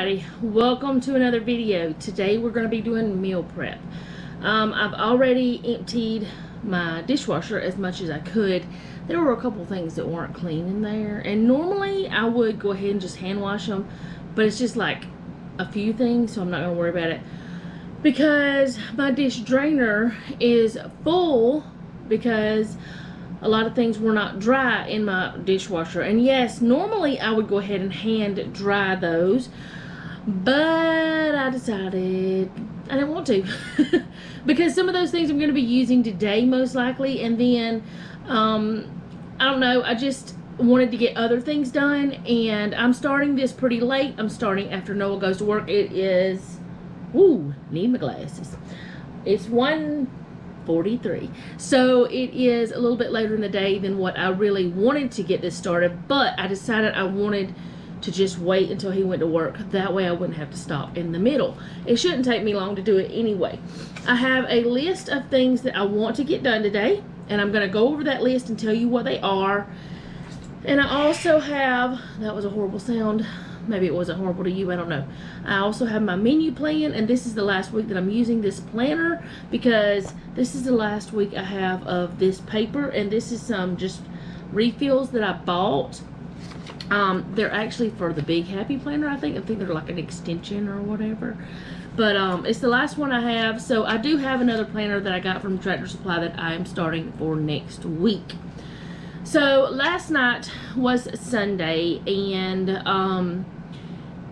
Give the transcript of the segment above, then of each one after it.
everybody, welcome to another video. Today we're going to be doing meal prep. I've already emptied my dishwasher as much as I could. There were a couple things that weren't clean in there, and normally I would go ahead and just hand wash them, but it's just like a few things, so I'm not going to worry about it because my dish drainer is full because a lot of things were not dry in my dishwasher. And yes, normally I would go ahead and hand dry those, but I decided I didn't want to because some of those things I'm going to be using today most likely, and then I don't know, I just wanted to get other things done, and I'm starting this pretty late. I'm starting after Noah goes to work. It is, ooh, need my glasses. It's 1:43, so it is a little bit later in the day than what I really wanted to get this started, but I decided I wanted to just wait until he went to work. That way I wouldn't have to stop in the middle. It shouldn't take me long to do it anyway. I have a list of things that I want to get done today, and I'm going to go over that list and tell you what they are. And I also have, that was a horrible sound, maybe it wasn't horrible to you, I don't know. I also have my menu plan, and this is the last week that I'm using this planner because this is the last week I have of this paper, and this is some just refills that I bought. They're actually for the Big Happy Planner, I think they're like an extension or whatever. But it's the last one I have, so I do have another planner that I got from Tractor Supply that I am starting for next week. So last night was Sunday, and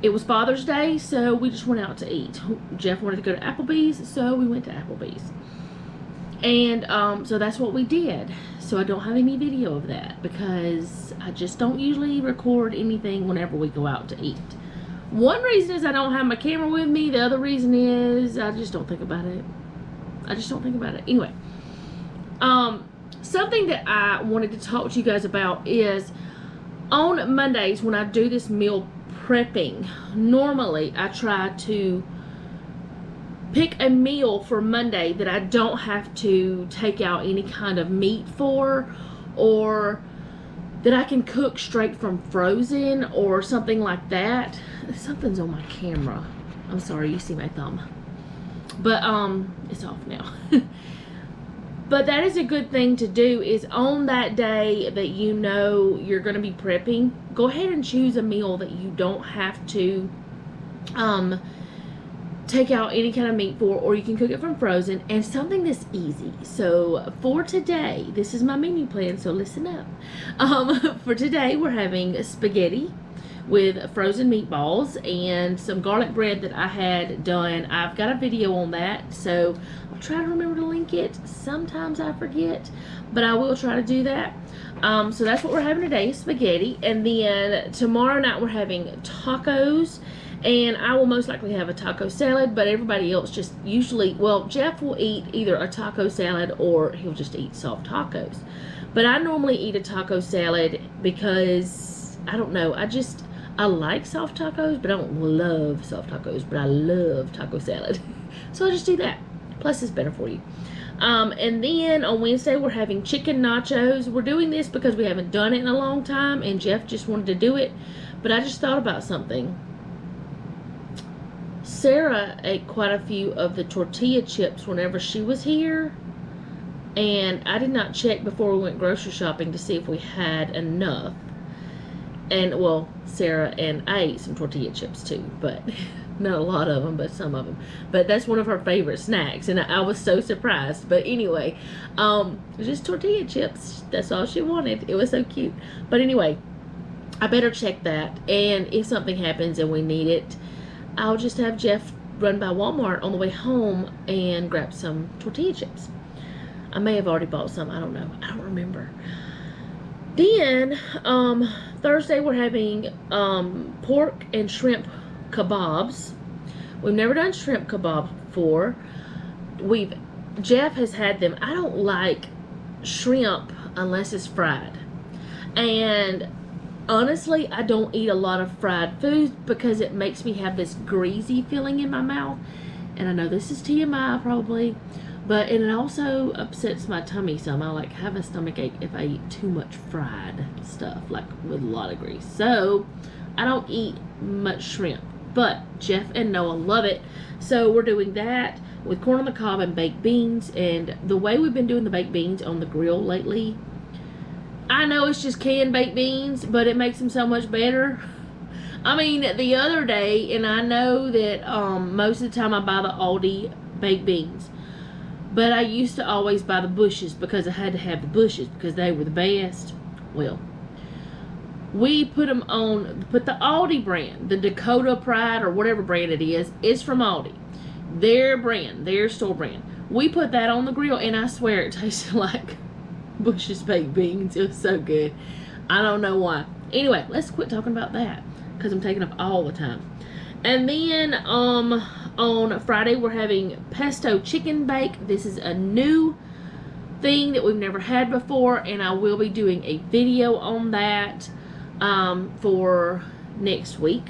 it was Father's Day, so we just went out to eat. Jeff wanted to go to Applebee's, so we went to Applebee's. And so that's what we did. So I don't have any video of that because I just don't usually record anything whenever we go out to eat. One reason is I don't have my camera with me. The other reason is I just don't think about it. I just don't think about it. Anyway, something that I wanted to talk to you guys about is on Mondays when I do this meal prepping, normally I try to pick a meal for Monday that I don't have to take out any kind of meat for, or that I can cook straight from frozen or something like that. Something's on my camera. I'm sorry, you see my thumb. But it's off now. But that is a good thing to do, is on that day that you know you're going to be prepping, go ahead and choose a meal that you don't have to take out any kind of meat for, or you can cook it from frozen, and something that's easy. So for today, this is my menu plan, so listen up. For today, we're having spaghetti with frozen meatballs and some garlic bread that I had done. I've got a video on that, so I'll try to remember to link it. Sometimes I forget, but I will try to do that. So that's what we're having today, spaghetti. And then tomorrow night we're having tacos, and I will most likely have a taco salad, but everybody else just usually, well, Jeff will eat either a taco salad or he'll just eat soft tacos. But I normally eat a taco salad because, I don't know, I like soft tacos, but I don't love soft tacos, but I love taco salad. So I just do that. Plus it's better for you. And then on Wednesday we're having chicken nachos. We're doing this because we haven't done it in a long time, and Jeff just wanted to do it. But I just thought about something. Sarah ate quite a few of the tortilla chips whenever she was here, and I did not check before we went grocery shopping to see if we had enough. And well, Sarah and I ate some tortilla chips too, but not a lot of them, but some of them. But that's one of her favorite snacks, and I was so surprised. But anyway, just tortilla chips. That's all she wanted. It was so cute. But anyway, I better check that, and if something happens and we need it, I'll just have Jeff run by Walmart on the way home and grab some tortilla chips. I may have already bought some. I don't know. I don't remember. Then, Thursday we're having pork and shrimp kebabs. We've never done shrimp kebabs before. Jeff has had them. I don't like shrimp unless it's fried. And honestly, I don't eat a lot of fried foods because it makes me have this greasy feeling in my mouth. And I know this is TMI probably, but it also upsets my tummy some. I like have a stomach ache if I eat too much fried stuff, like with a lot of grease. So I don't eat much shrimp. but Jeff and Noah love it. So we're doing that with corn on the cob and baked beans. And the way we've been doing the baked beans on the grill lately, I know it's just canned baked beans, but it makes them so much better. I mean, the other day, and I know that most of the time I buy the Aldi baked beans, but I used to always buy the Bushes because I had to have the Bushes because they were the best. Well, we put them on, put the Aldi brand, the Dakota Pride or whatever brand it is from Aldi. Their brand, their store brand. We put that on the grill, and I swear it tasted like Bush's baked beans. It was so good. I don't know why. Anyway, let's quit talking about that because I'm taking up all the time. And then on Friday we're having pesto chicken bake. This is a new thing that we've never had before, and I will be doing a video on that for next week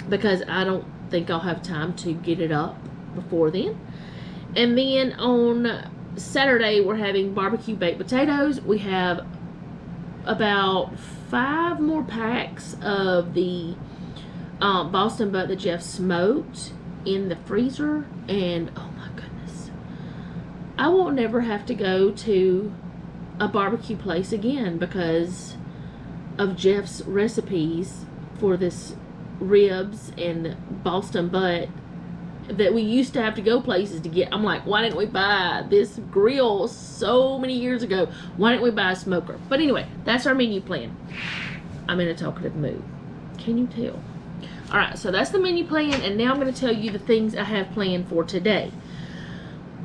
because I don't think I'll have time to get it up before then. And then on Saturday we're having barbecue baked potatoes. We have about 5 more packs of the Boston butt that Jeff smoked in the freezer, and oh my goodness, I won't never have to go to a barbecue place again because of Jeff's recipes for this ribs and Boston butt that we used to have to go places to get. I'm like, why didn't we buy this grill so many years ago? Why didn't we buy a smoker? But anyway, that's our menu plan. I'm in a talkative mood. Can you tell? Alright, so that's the menu plan, and now I'm going to tell you the things I have planned for today.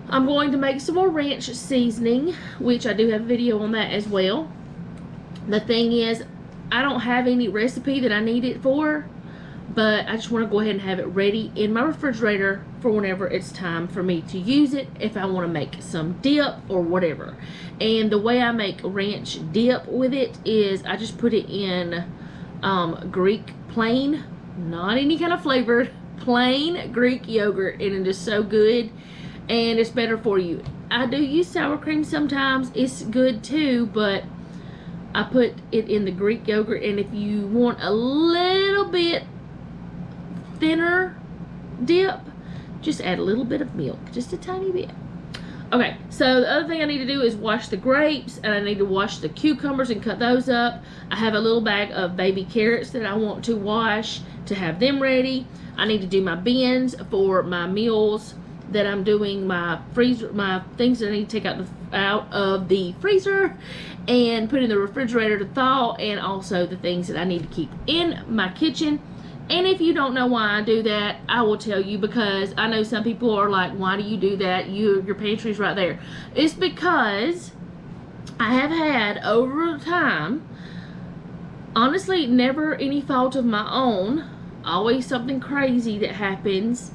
I'm going to make some more ranch seasoning, which I do have a video on that as well. The thing is, I don't have any recipe that I need it for, but I just want to go ahead and have it ready in my refrigerator for whenever it's time for me to use it, if I want to make some dip or whatever. And the way I make ranch dip with it is I just put it in Greek plain, not any kind of flavored, plain Greek yogurt, and it is so good, and it's better for you. I do use sour cream sometimes, it's good too, but I put it in the Greek yogurt. And if you want a little bit thinner dip, just add a little bit of milk, just a tiny bit. Okay, so the other thing I need to do is wash the grapes, and I need to wash the cucumbers and cut those up. I have a little bag of baby carrots that I want to wash to have them ready. I need to do my bins for my meals that I'm doing, my freezer, my things that I need to take out of the freezer and put in the refrigerator to thaw, and also the things that I need to keep in my kitchen. And if you don't know why I do that, I will tell you, because I know some people are like, why do you do that? Your pantry's right there. It's because I have had, over time, honestly, never any fault of my own, always something crazy that happens.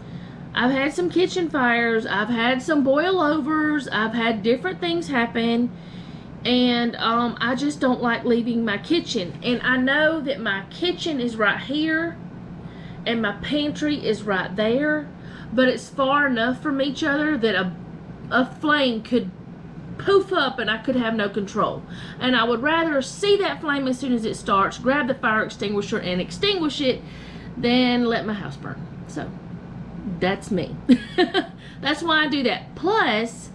I've had some kitchen fires, I've had some boil-overs, I've had different things happen, and I just don't like leaving my kitchen. And I know that my kitchen is right here, and my pantry is right there, but it's far enough from each other that a flame could poof up and I could have no control. And I would rather see that flame as soon as it starts, grab the fire extinguisher and extinguish it, than let my house burn. So that's me. That's why I do that. Plus,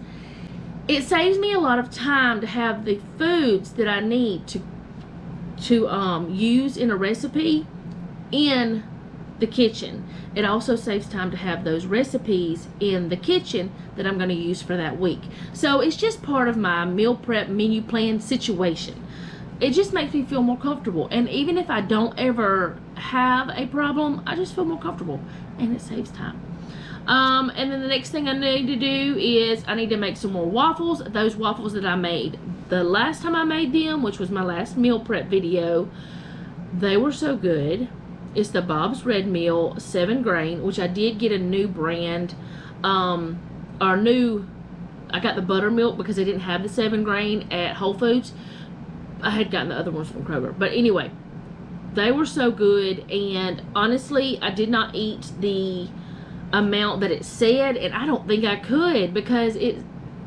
it saves me a lot of time to have the foods that I need to use in a recipe in the kitchen. It also saves time to have those recipes in the kitchen that I'm going to use for that week. So it's just part of my meal prep menu plan situation. It just makes me feel more comfortable, and even if I don't ever have a problem, I just feel more comfortable, and it saves time. And then the next thing I need to do is I need to make some more waffles. Those waffles that I made the last time I made them, which was my last meal prep video, they were so good. It's the Bob's Red Mill 7 grain, which I did get a new brand, I got the buttermilk because they didn't have the 7 grain at Whole Foods. I had gotten the other ones from Kroger. But anyway, they were so good, and honestly, I did not eat the amount that it said, and I don't think I could, because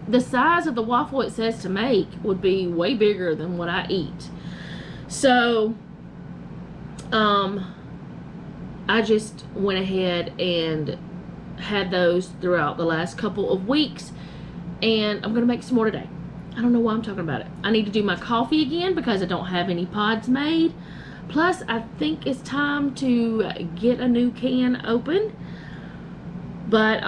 the size of the waffle it says to make would be way bigger than what I eat. So, I just went ahead and had those throughout the last couple of weeks, and I'm gonna make some more today. I don't know why I'm talking about it. I need to do my coffee again because I don't have any pods made. Plus, I think it's time to get a new can open. But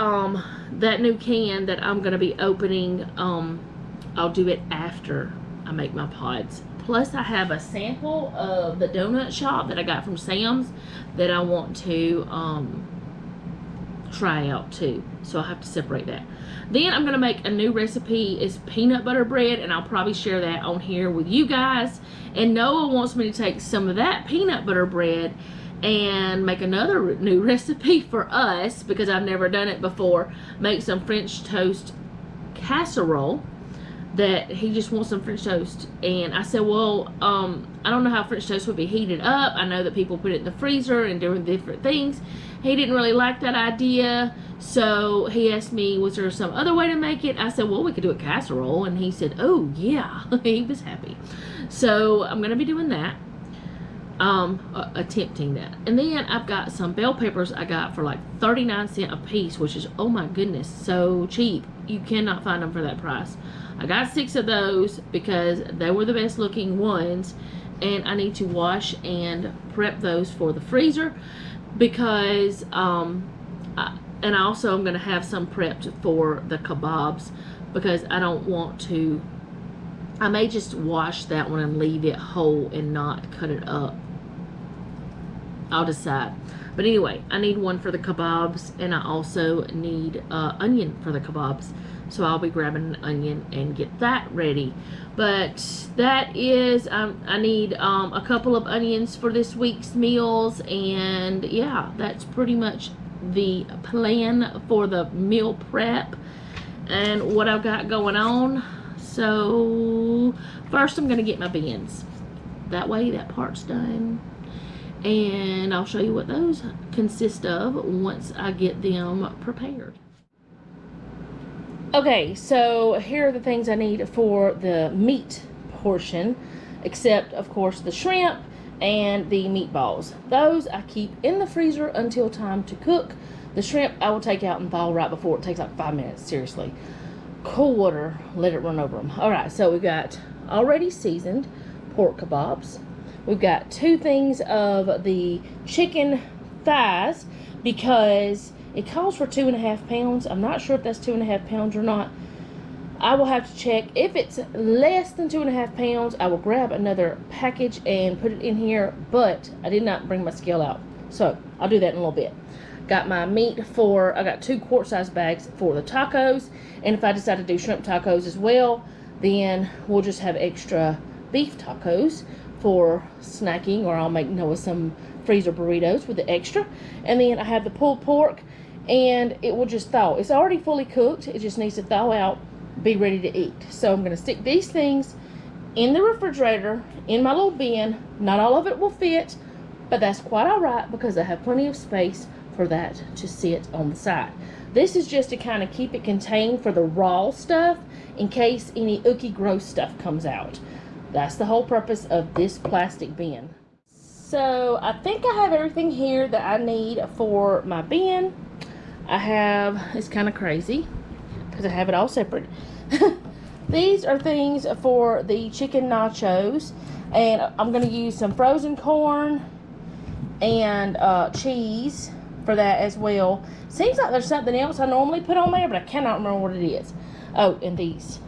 that new can that I'm gonna be opening, I'll do it after I make my pods. Plus, I have a sample of the donut shop that I got from Sam's that I want to try out too. So I'll have to separate that. Then I'm gonna make a new recipe. It's peanut butter bread, and I'll probably share that on here with you guys. And Noah wants me to take some of that peanut butter bread and make another new recipe for us because I've never done it before. Make some French toast casserole. That he just wants some French toast, and I said, well, I don't know how French toast would be heated up. I know that people put it in the freezer and doing different things. He didn't really like that idea, so he asked me, was there some other way to make it? I said, well, we could do a casserole, and he said, oh yeah. He was happy. So I'm gonna be doing that, attempting that. And then I've got some bell peppers I got for like 39 cents a piece, which is, oh my goodness, so cheap. You cannot find them for that price. I got 6 of those because they were the best looking ones, and I need to wash and prep those for the freezer because and I also am going to have some prepped for the kebabs because I don't want to. I may just wash that one and leave it whole and not cut it up. I'll decide. But anyway, I need one for the kebabs, and I also need onion for the kebabs. So I'll be grabbing an onion and get that ready. But that is, I need a couple of onions for this week's meals. And yeah, that's pretty much the plan for the meal prep and what I've got going on. So first I'm going to get my beans. That way that part's done. And I'll show you what those consist of once I get them prepared. Okay, so here are the things I need for the meat portion, except of course the shrimp and the meatballs. Those I keep in the freezer until time to cook. The shrimp I will take out and thaw right before. It takes like 5 minutes, seriously. Cool water, let it run over them. Alright, so we got already seasoned pork kebabs. We've got 2 things of the chicken thighs because it calls for 2.5 pounds. I'm not sure if that's 2.5 pounds or not. I will have to check. If it's less than 2.5 pounds, I will grab another package and put it in here, but I did not bring my scale out. So I'll do that in a little bit. Got my meat for, I got 2 quart-size bags for the tacos. And if I decide to do shrimp tacos as well, then we'll just have extra beef tacos for snacking, or I'll make Noah some freezer burritos with the extra. And then I have the pulled pork, and it will just thaw. It's already fully cooked. It just needs to thaw out, be ready to eat. So I'm going to stick these things in the refrigerator in my little bin. Not all of it will fit, but that's quite all right because I have plenty of space for that to sit on the side. This is just to kind of keep it contained for the raw stuff in case any ooky gross stuff comes out. That's the whole purpose of this plastic bin. So I think I have everything here that I need for my bin. I have, it's kind of crazy because I have it all separate. These are things for the chicken nachos, and I'm going to use some frozen corn and cheese for that as well. Seems like there's something else I normally put on there, but I cannot remember what it is. Oh, and these.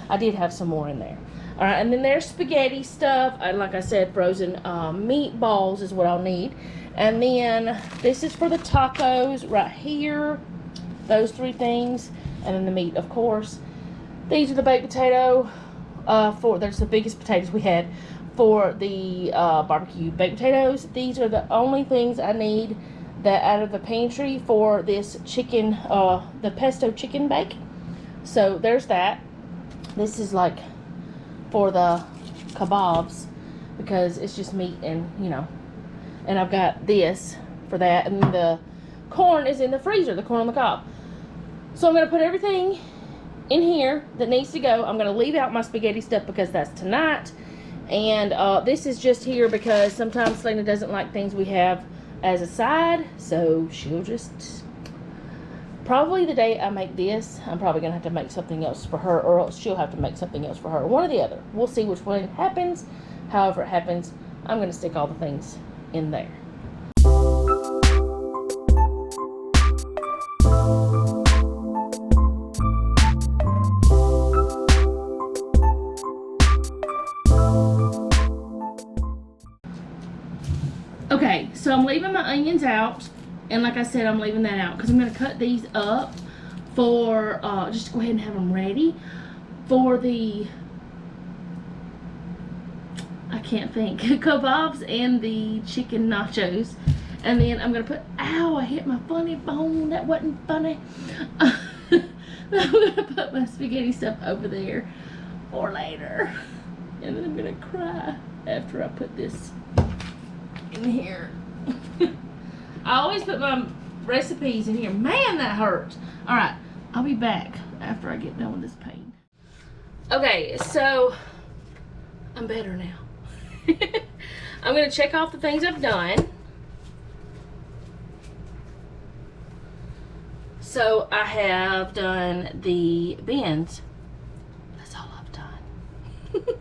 I did have some more in there. All right, and then there's spaghetti stuff. Like I said, frozen meatballs is what I'll need. And then this is for the tacos right here. Those 3 things. And then the meat, of course. These are the baked potato. There's the biggest potatoes we had for the barbecue baked potatoes. These are the only things I need that out of the pantry for this chicken, the pesto chicken bake. So there's that. This is like for the kebabs because it's just meat and, you know, and I've got this for that, and the corn is in the freezer, the corn on the cob. So I'm going to put everything in here that needs to go. I'm going to leave out my spaghetti stuff because that's tonight, and this is just here because sometimes Selena doesn't like things we have as a side, so she'll just, probably the day I make this, I'm probably going to have to make something else for her, or else she'll have to make something else for her. One or the other. We'll see which one happens. However it happens, I'm going to stick all the things in there. Okay, so I'm leaving my onions out, and like I said, I'm leaving that out because I'm going to cut these up for, just to go ahead and have them ready for the, I can't think, kebabs and the chicken nachos. And then I'm going to put, ow, I hit my funny bone, that wasn't funny. I'm going to put my spaghetti stuff over there for later. And then I'm going to cry after I put this in here. I always put my recipes in here. Man, that hurts. Alright, I'll be back after I get done with this pain. Okay, so I'm better now. I'm going to check off the things I've done. So I have done the bins. That's all I've done.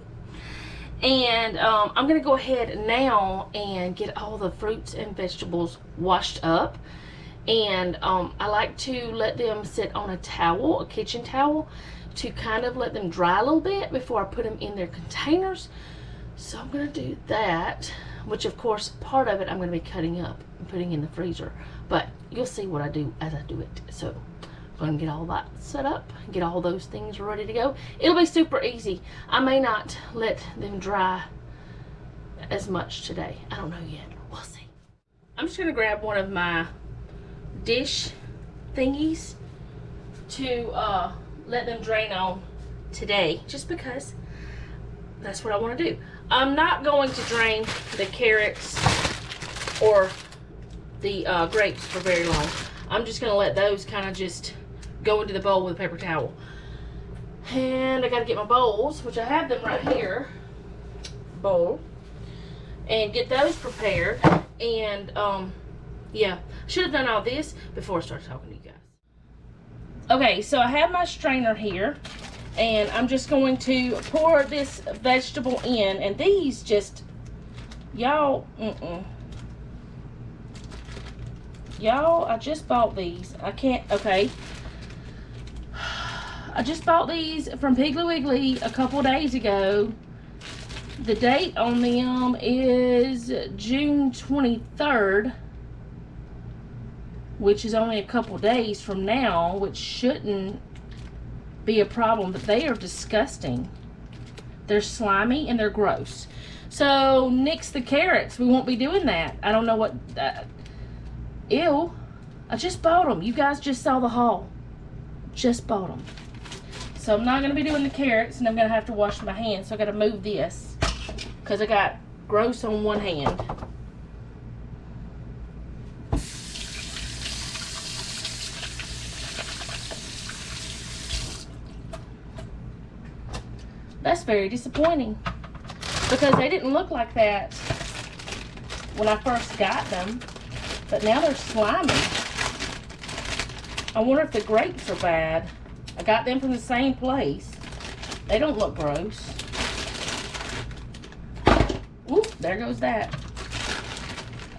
And I'm going to go ahead now and get all the fruits and vegetables washed up. And I like to let them sit on a towel, a kitchen towel, to kind of let them dry a little bit before I put them in their containers. So I'm going to do that, which of course part of it I'm going to be cutting up and putting in the freezer. But you'll see what I do as I do it. So I'm going to get all that set up, get all those things ready to go. It'll be super easy. I may not let them dry as much today. I don't know yet. We'll see. I'm just going to grab one of my dish thingies to let them drain on today, just because that's what I want to do. I'm not going to drain the carrots or the grapes for very long. I'm just going to let those kind of just go into the bowl with a paper towel. And I got to get my bowls, which I have them right here. Bowl. And get those prepared. And yeah, should have done all this before I started talking to you guys. Okay, so I have my strainer here, and I'm just going to pour this vegetable in, and these just, y'all, y'all, I just bought these. I can't, okay. I just bought these from Piggly Wiggly a couple days ago. The date on them is June 23rd, which is only a couple days from now, which shouldn't be a problem, but they are disgusting. They're slimy and they're gross. So nix the carrots. We won't be doing that. I don't know what, ew. I just bought them. You guys just saw the haul. Just bought them. So I'm not going to be doing the carrots, and I'm going to have to wash my hands. So I got to move this because I got gross on one hand. That's very disappointing because they didn't look like that when I first got them, but now they're slimy. I wonder if the grapes are bad. I got them from the same place. They don't look gross. Oop, there goes that.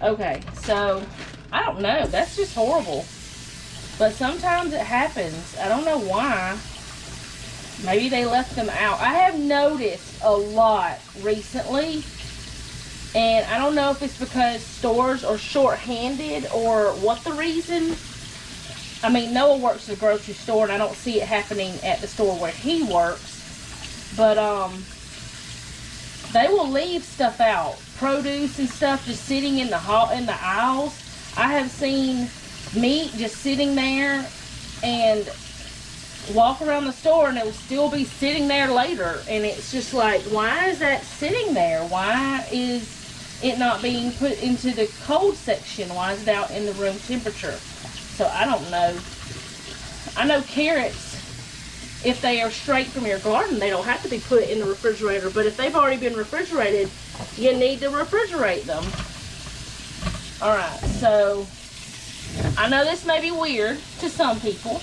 Okay, so I don't know. That's just horrible. But sometimes it happens. I don't know why. Maybe they left them out. I have noticed a lot recently, and I don't know if it's because stores are short-handed or what the reason. I mean, Noah works at a grocery store, and I don't see it happening at the store where he works. But they will leave stuff out, produce and stuff, just sitting in the aisles. I have seen meat just sitting there and walk around the store, and it will still be sitting there later. And it's just like, why is that sitting there? Why is it not being put into the cold section? Why is it out in the room temperature? So I don't know. I know carrots, if they are straight from your garden, they don't have to be put in the refrigerator. But if they've already been refrigerated, you need to refrigerate them. Alright, so I know this may be weird to some people.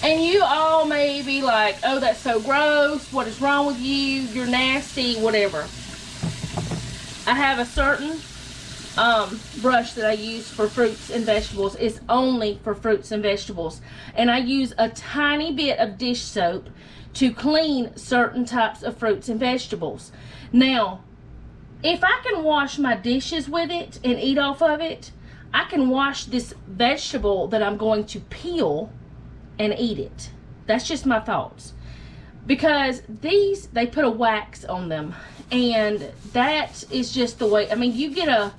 And you all may be like, oh, that's so gross. What is wrong with you? You're nasty, whatever. I have a certain brush that I use for fruits and vegetables. It's only for fruits and vegetables. And I use a tiny bit of dish soap to clean certain types of fruits and vegetables. Now, if I can wash my dishes with it and eat off of it, I can wash this vegetable that I'm going to peel and eat it. That's just my thoughts. Because these, they put a wax on them. And that is just the way, I mean, you get a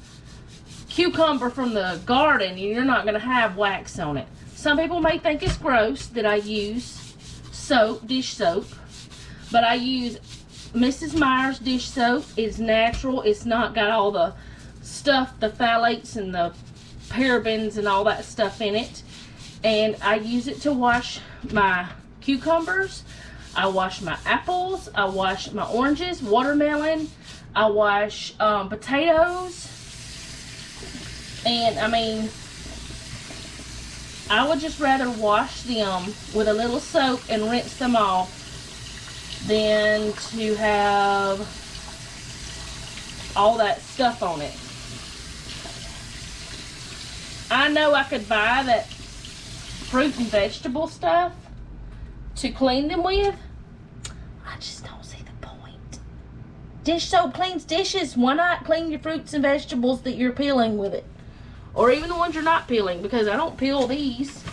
cucumber from the garden and you're not going to have wax on it. Some people may think it's gross that I use soap, dish soap. But I use Mrs. Meyer's dish soap. It's natural. It's not got all the stuff, the phthalates and the parabens and all that stuff in it. And I use it to wash my cucumbers. I wash my apples. I wash my oranges, watermelon. I wash potatoes. And I mean, I would just rather wash them with a little soap and rinse them off than to have all that stuff on it. I know I could buy that fruit and vegetable stuff to clean them with. I just don't see the point. Dish soap cleans dishes. Why not clean your fruits and vegetables that you're peeling with it? Or even the ones you're not peeling, because I don't peel these.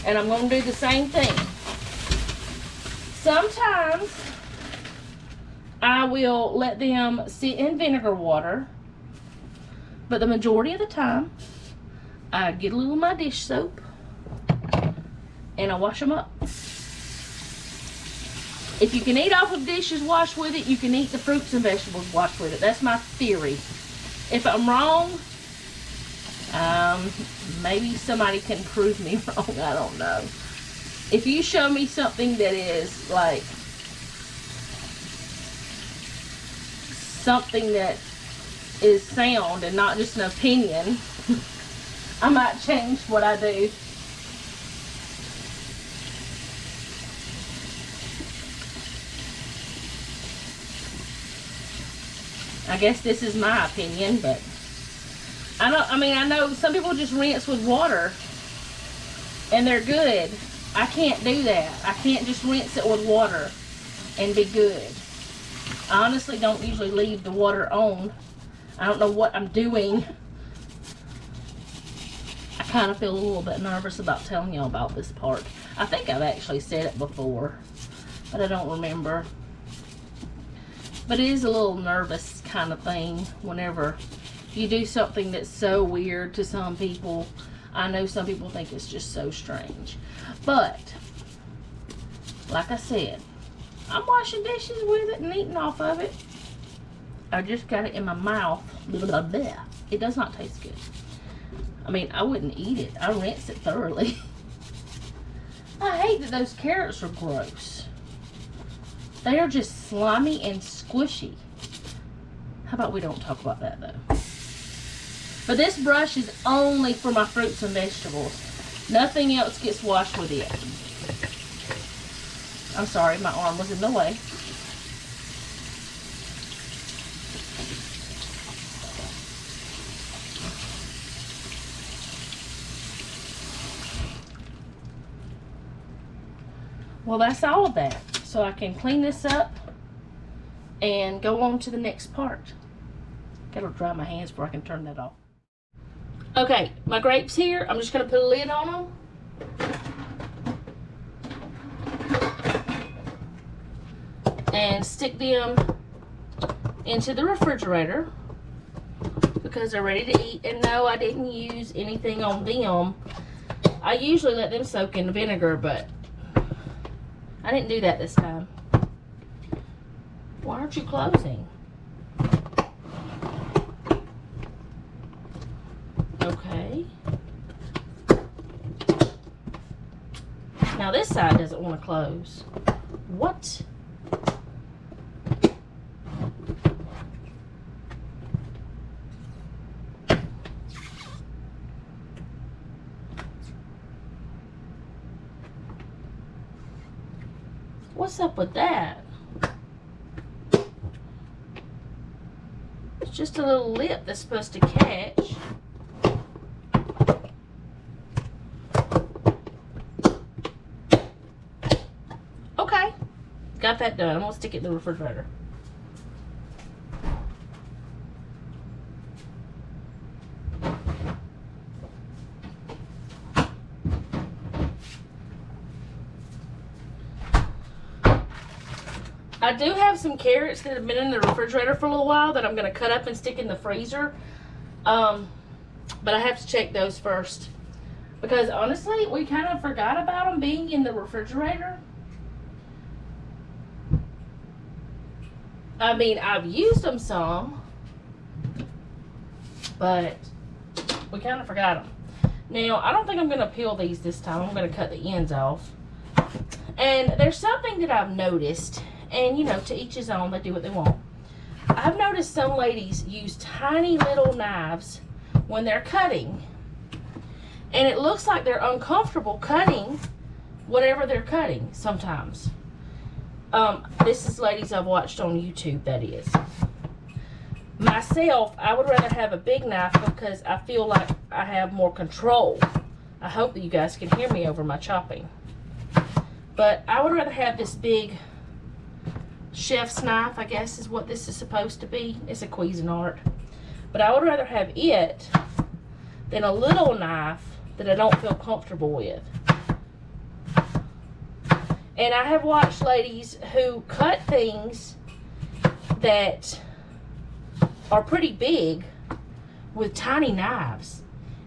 And I'm going to do the same thing. Sometimes I will let them sit in vinegar water. But the majority of the time, I get a little of my dish soap and I wash them up. If you can eat off of dishes washed with it, you can eat the fruits and vegetables washed with it. That's my theory. If I'm wrong, maybe somebody can prove me wrong. I don't know. If you show me something that is like something that is sound and not just an opinion, I might change what I do. I guess this is my opinion, but I know some people just rinse with water and they're good. I can't do that. I can't just rinse it with water and be good. I honestly don't usually leave the water on. I don't know what I'm doing. I kind of feel a little bit nervous about telling y'all about this part. I think I've actually said it before, but I don't remember. But it is a little nervous kind of thing whenever you do something that's so weird to some people. I know some people think it's just so strange. But, like I said, I'm washing dishes with it and eating off of it. I just got it in my mouth. Blah, blah, blah. It does not taste good. I mean, I wouldn't eat it. I rinse it thoroughly. I hate that those carrots are gross. They are just slimy and squishy. How about we don't talk about that though? But this brush is only for my fruits and vegetables. Nothing else gets washed with it. I'm sorry, my arm was in the way. Well, that's all of that. So I can clean this up and go on to the next part. Gotta dry my hands before I can turn that off. Okay, my grapes here. I'm just gonna put a lid on them and stick them into the refrigerator because they're ready to eat. And no, I didn't use anything on them. I usually let them soak in the vinegar, but I didn't do that this time. Why aren't you closing? Okay. Now this side doesn't want to close. What? What's up with that? It's just a little lip that's supposed to catch. Okay, got that done. I'm gonna stick it in the refrigerator. I do have some carrots that have been in the refrigerator for a little while that I'm going to cut up and stick in the freezer. But I have to check those first. Because honestly, we kind of forgot about them being in the refrigerator. I mean, I've used them some. But we kind of forgot them. Now, I don't think I'm going to peel these this time. I'm going to cut the ends off. And there's something that I've noticed. And, you know, to each his own, they do what they want. I've noticed some ladies use tiny little knives when they're cutting. And it looks like they're uncomfortable cutting whatever they're cutting sometimes. This is ladies I've watched on YouTube, that is. Myself, I would rather have a big knife because I feel like I have more control. I hope that you guys can hear me over my chopping. But I would rather have this big chef's knife, I guess is what this is supposed to be. It's a Cuisinart. But I would rather have it than a little knife that I don't feel comfortable with. And I have watched ladies who cut things that are pretty big with tiny knives.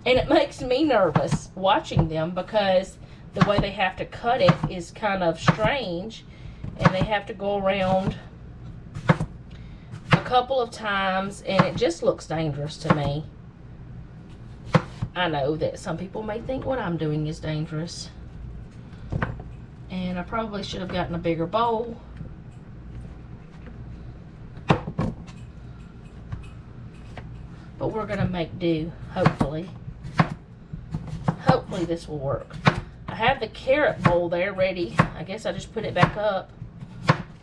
And it makes me nervous watching them because the way they have to cut it is kind of strange. And they have to go around a couple of times, and it just looks dangerous to me. I know that some people may think what I'm doing is dangerous. And I probably should have gotten a bigger bowl. But we're going to make do, hopefully. Hopefully this will work. I have the carrot bowl there ready. I guess I just put it back up.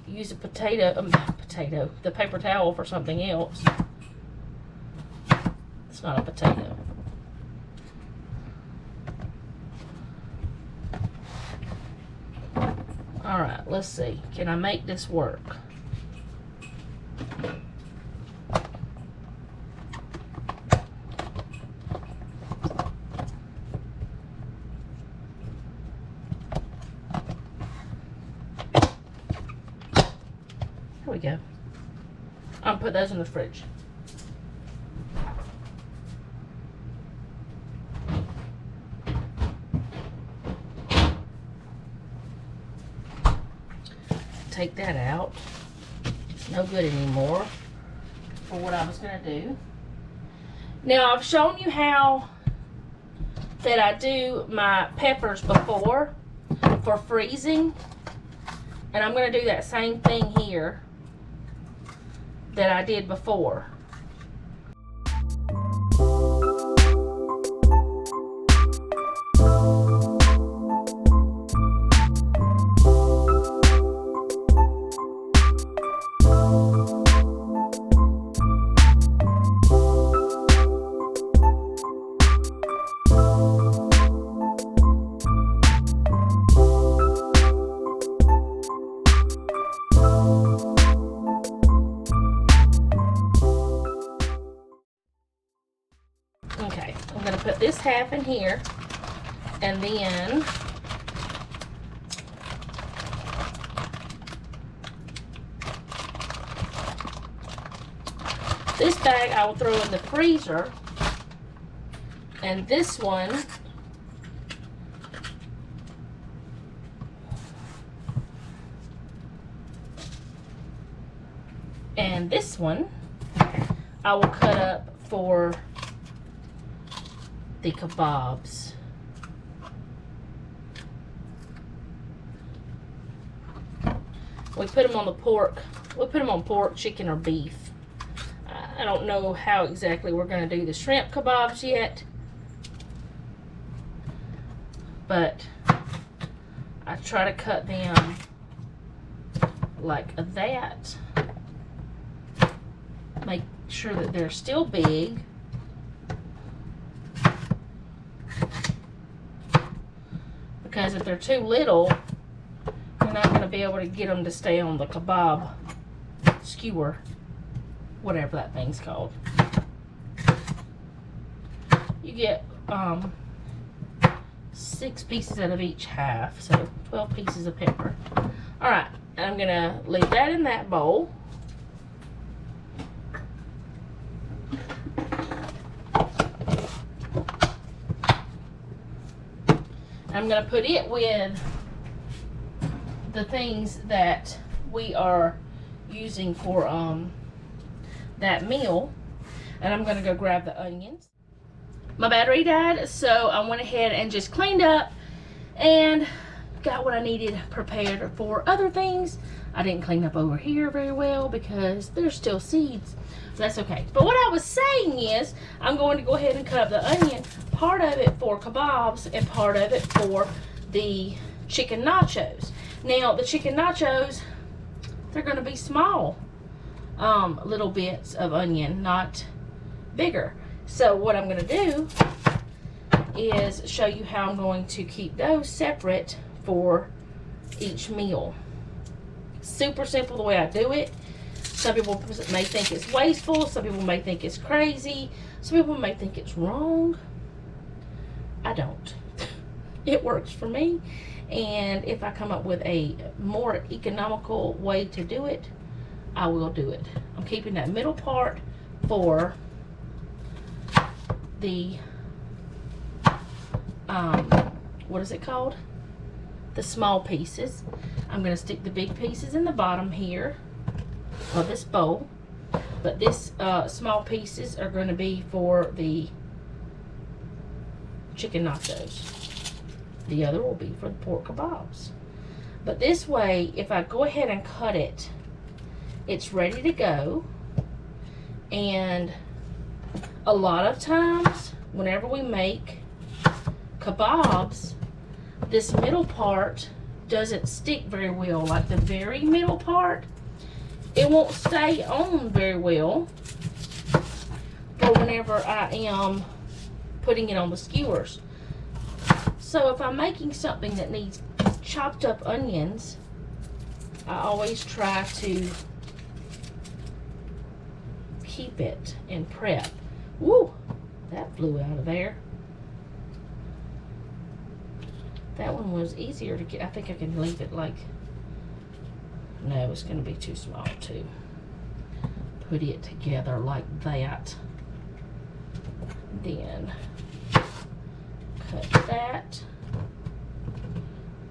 Use a the paper towel for something else. It's not a potato. Alright, let's see. Can I make this work? Here we go. I'll put those in the fridge. Take that out. It's no good anymore for what I was going to do. Now, I've shown you how that I do my peppers before for freezing. And I'm going to do that same thing here that I did before. Okay, I'm going to put this half in here, and then this bag I will throw in the freezer, and this one and this one I will cut up for the kebabs. We put them on the pork. We put them on pork, chicken, or beef. I don't know how exactly we're going to do the shrimp kebabs yet, but I try to cut them like that. Make sure that they're still big. Because if they're too little, you're not going to be able to get them to stay on the kebab skewer, whatever that thing's called. You get 6 pieces out of each half, so 12 pieces of pepper. Alright, I'm going to leave that in that bowl. I'm going to put it with the things that we are using for that meal. And I'm going to go grab the onions. My battery died, so I went ahead and just cleaned up and got what I needed prepared for other things. I didn't clean up over here very well because there's still seeds. That's okay. But what I was saying is, I'm going to go ahead and cut up the onion, part of it for kebabs and part of it for the chicken nachos. Now, the chicken nachos, they're going to be small little bits of onion, not bigger. So what I'm going to do is show you how I'm going to keep those separate for each meal. Super simple the way I do it. Some people may think it's wasteful. Some people may think it's crazy. Some people may think it's wrong. I don't. It works for me. And if I come up with a more economical way to do it, I will do it. I'm keeping that middle part for the, what is it called? The small pieces. I'm going to stick the big pieces in the bottom here of this bowl, but this small pieces are going to be for the chicken nachos. The other will be for the pork kebabs. But this way, if I go ahead and cut it, it's ready to go. And a lot of times, whenever we make kebabs, this middle part doesn't stick very well. Like the very middle part, it won't stay on very well for whenever I am putting it on the skewers. So if I'm making something that needs chopped up onions, I always try to keep it in prep. Woo! That flew out of there. That one was easier to get. I think I can leave it like, no, it's going to be too small to put it together like that. Then cut that.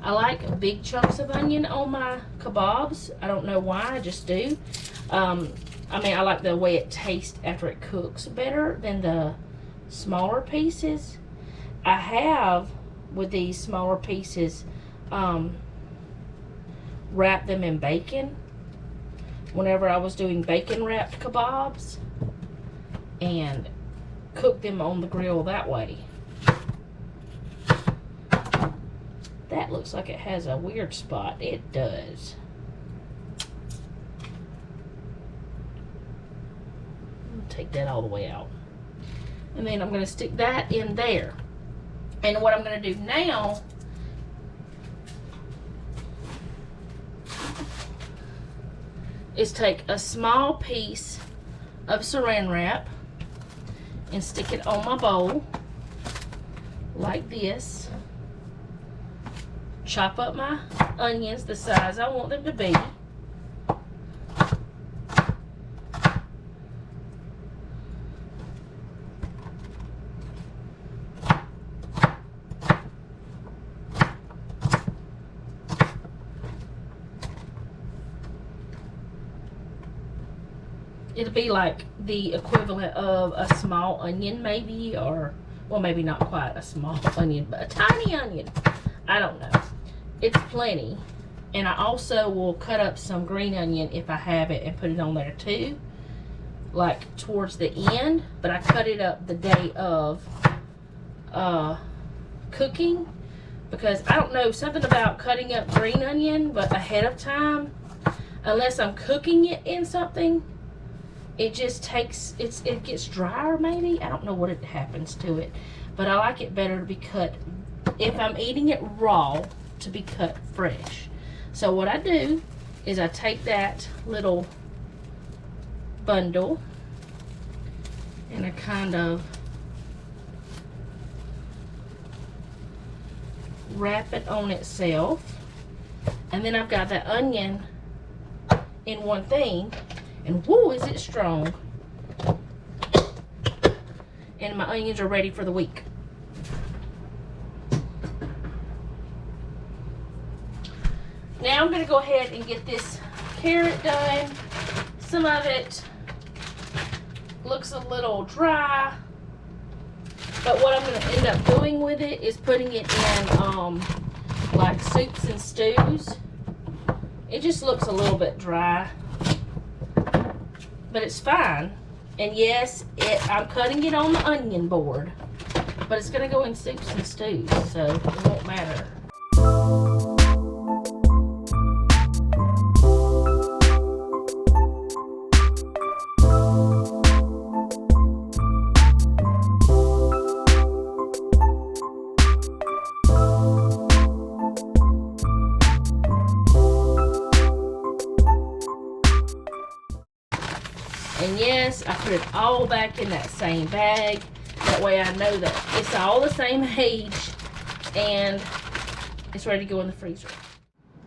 I like big chunks of onion on my kebabs. I don't know why, I just do. I mean, I like the way it tastes after it cooks better than the smaller pieces. I have, with these smaller pieces, wrap them in bacon whenever I was doing bacon wrapped kebabs and cook them on the grill that way. That looks like it has a weird spot. It does. Take that all the way out. And then I'm going to stick that in there. And what I'm going to do now is take a small piece of saran wrap and stick it on my bowl like this. Chop up my onions the size I want them to be. It'll be like the equivalent of a small onion maybe, or, well, maybe not quite a small onion, but a tiny onion. I don't know. It's plenty. And I also will cut up some green onion if I have it and put it on there too, like towards the end. But I cut it up the day of cooking, because I don't know, something about cutting up green onion but ahead of time, unless I'm cooking it in something, it just takes, it gets drier maybe. I don't know what happens to it, but I like it better to be cut, if I'm eating it raw, to be cut fresh. So what I do is I take that little bundle and I kind of wrap it on itself, and then I've got that onion in one thing, and whoo, is it strong. And my onions are ready for the week. Now I'm going to go ahead and get this carrot done. Some of it looks a little dry, but what I'm going to end up doing with it is putting it in like soups and stews. It just looks a little bit dry, but it's fine. And yes, I'm cutting it on the onion board, but it's going to go in soups and stews, so it won't matter. And yes, I put it all back in that same bag. That way I know that it's all the same age and it's ready to go in the freezer.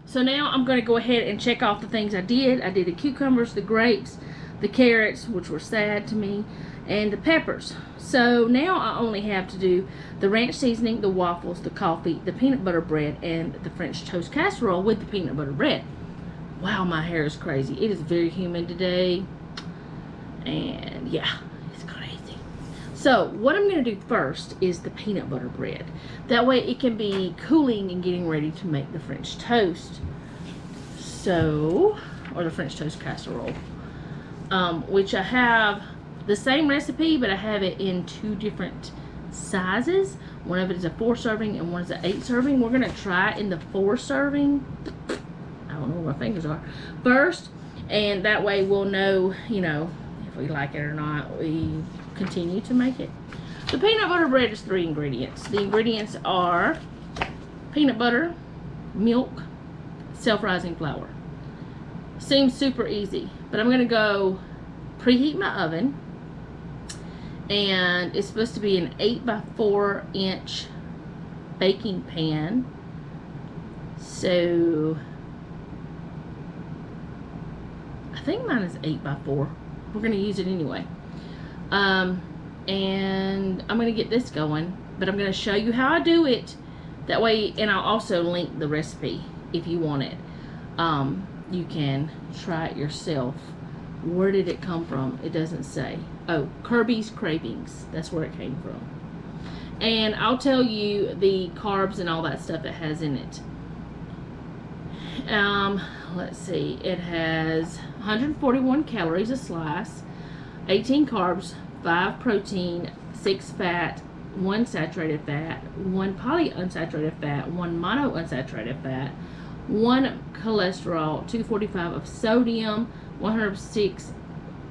So now I'm going to go ahead and check off the things I did. I did the cucumbers, the grapes, the carrots, which were sad to me, and the peppers. So now I only have to do the ranch seasoning, the waffles, the coffee, the peanut butter bread, and the French toast casserole with the peanut butter bread. Wow, my hair is crazy. It is very humid today. And yeah, it's crazy. So what I'm going to do first is the peanut butter bread. That way it can be cooling and getting ready to make the French toast. So, or the French toast casserole. Which I have the same recipe, but I have it in 2 different sizes. One of it is a 4 serving and one is an 8 serving. We're going to try it in the 4 serving. I don't know where my fingers are. First, and that way we'll know, you know, if we like it or not. We continue to make it. The peanut butter bread is 3 ingredients. The ingredients are peanut butter, milk, self-rising flour. Seems super easy, but I'm going to go preheat my oven, and it's supposed to be an 8 by 4 inch baking pan. So I think mine is 8 by 4. We're going to use it anyway. And I'm going to get this going, but I'm going to show you how I do it. That way, and I'll also link the recipe if you want it. You can try it yourself. Where did it come from? It doesn't say. Oh, Kirby's Cravings. That's where it came from. And I'll tell you the carbs and all that stuff it has in it. Let's see. It has 141 calories a slice, 18 carbs, 5 protein, 6 fat, 1 saturated fat, 1 polyunsaturated fat, 1 monounsaturated fat, 1 cholesterol, 245 of sodium, 106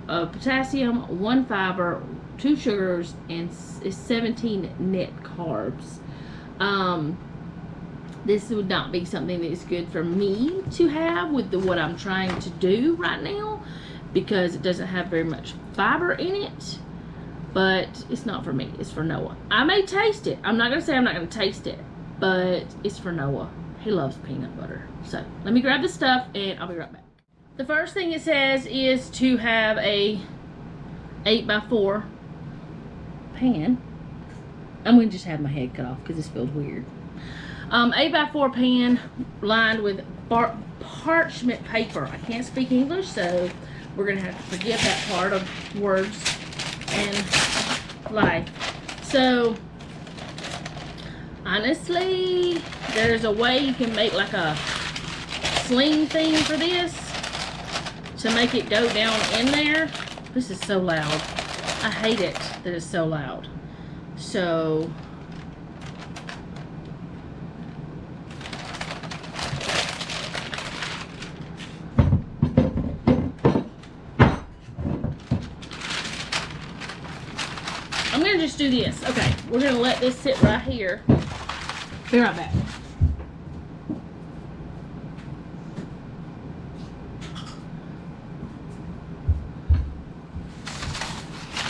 of potassium, 1 fiber, 2 sugars, and 17 net carbs. This would not be something that is good for me to have with what I'm trying to do right now, because it doesn't have very much fiber in it. But it's not for me. It's for Noah. I may taste it. I'm not going to say I'm not going to taste it, but it's for Noah. He loves peanut butter. So let me grab the stuff and I'll be right back. The first thing it says is to have a 8 by 4 pan. I'm going to just have my head cut off because this feels weird. 8 by 4 pan lined with parchment paper. I can't speak English, so we're going to have to forget that part of words and life. So, honestly, there's a way you can make like a sling thing for this to make it go down in there. This is so loud. I hate it that it's so loud. So, I'm gonna just do this. Okay, we're gonna let this sit right here. Be right back.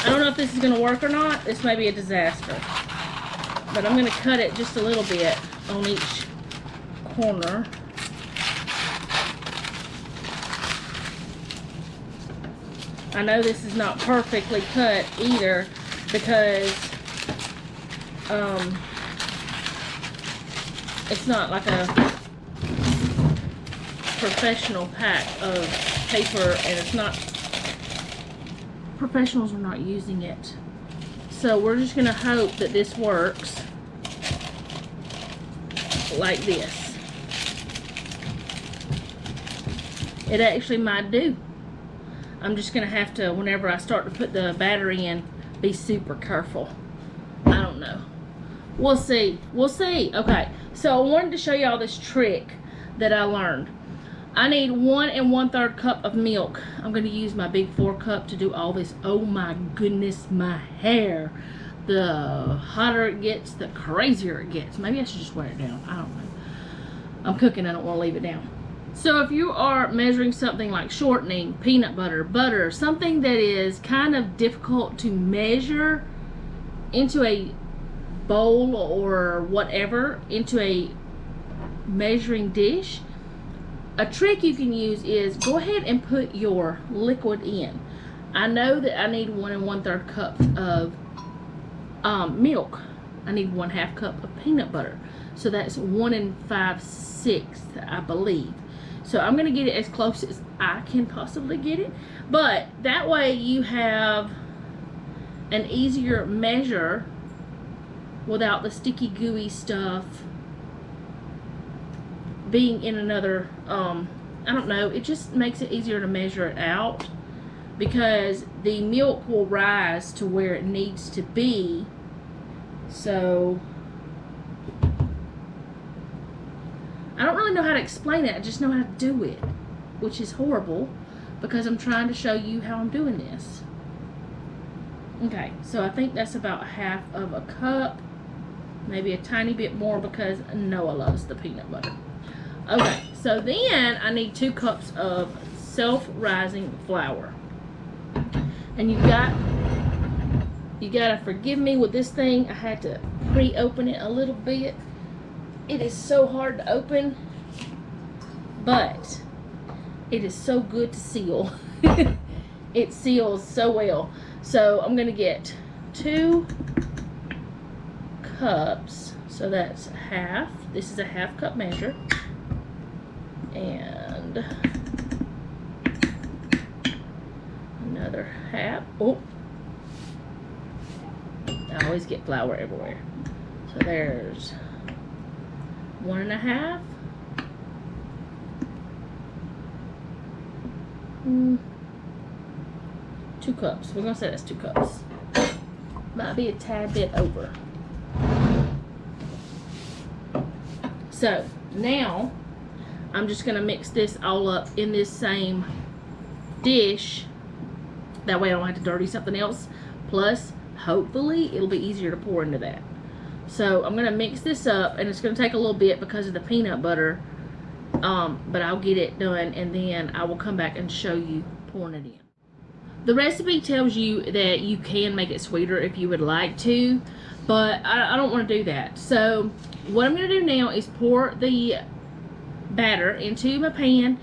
I don't know if this is gonna work or not. This may be a disaster. But I'm gonna cut it just a little bit on each corner. I know this is not perfectly cut either because it's not like a professional pack of paper, and it's not, professionals are not using it. So we're just gonna hope that this works like this. It actually might do. I'm just gonna have to, whenever I start to put the battery in, be super careful. I don't know. We'll see. We'll see. Okay, so I wanted to show y'all this trick that I learned. I need 1 1/3 cup of milk. I'm gonna use my big 4 cup to do all this. Oh my goodness, my hair. The hotter it gets, the crazier it gets. Maybe I should just wear it down. I don't know. I'm cooking, I don't want to leave it down. So if you are measuring something like shortening, peanut butter, butter, something that is kind of difficult to measure into a bowl or whatever, into a measuring dish, a trick you can use is go ahead and put your liquid in. I know that I need 1 1/3 cups of milk. I need 1/2 cup of peanut butter. So that's 1 5/6, I believe. So I'm gonna get it as close as I can possibly get it. But that way you have an easier measure without the sticky gooey stuff being in another, I don't know, it just makes it easier to measure it out because the milk will rise to where it needs to be. So I don't really know how to explain it. I just know how to do it, which is horrible because I'm trying to show you how I'm doing this. Okay, so I think that's about 1/2 of a cup, maybe a tiny bit more because Noah loves the peanut butter. Okay, so then I need 2 cups of self-rising flour. And you gotta forgive me with this thing. I had to pre-open it a little bit. It is so hard to open, but it is so good to seal. It seals so well. So I'm gonna get 2 cups. So that's half. This is a 1/2 cup measure. And another 1/2. Oh, I always get flour everywhere. So there's 1 1/2. 2 cups. We're gonna say that's 2 cups. Might be a tad bit over. So now I'm just gonna mix this all up in this same dish. That way I don't have to dirty something else. Plus, hopefully it'll be easier to pour into that. So I'm gonna mix this up, and it's gonna take a little bit because of the peanut butter, but I'll get it done, and then I will come back and show you pouring it in. The recipe tells you that you can make it sweeter if you would like to, but I don't want to do that. So what I'm gonna do now is pour the batter into my pan,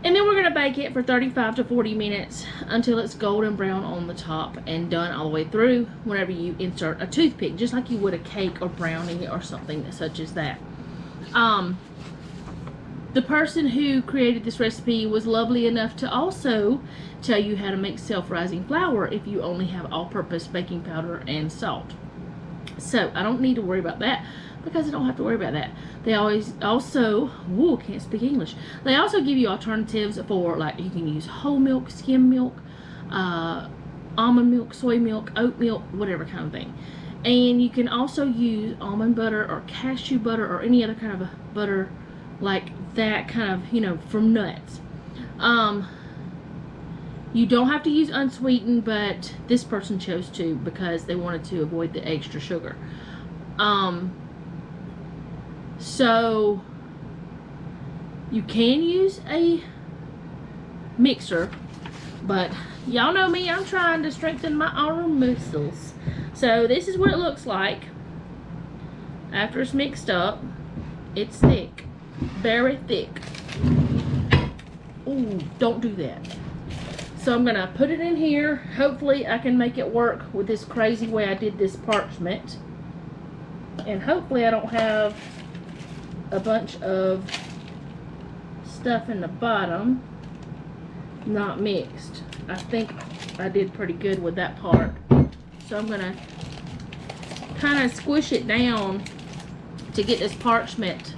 and then we're going to bake it for 35 to 40 minutes until it's golden brown on the top and done all the way through whenever you insert a toothpick, just like you would a cake or brownie or something such as that. The person who created this recipe was lovely enough to also tell you how to make self-rising flour if you only have all-purpose baking powder and salt. So I don't need to worry about that because I don't have to worry about that. They always also, whoa, can't speak English. They also give you alternatives for, like, you can use whole milk, skim milk, almond milk, soy milk, oat milk, whatever kind of thing. And you can also use almond butter or cashew butter or any other kind of butter like that kind of, you know, from nuts. You don't have to use unsweetened, but this person chose to because they wanted to avoid the extra sugar. So you can use a mixer, but y'all know me, I'm trying to strengthen my arm muscles. So this is what it looks like after it's mixed up. It's thick, very thick. Ooh, don't do that. So I'm gonna put it in here. Hopefully I can make it work with this crazy way I did this parchment. And hopefully I don't have a bunch of stuff in the bottom not mixed. I think I did pretty good with that part. So I'm gonna kind of squish it down to get this parchment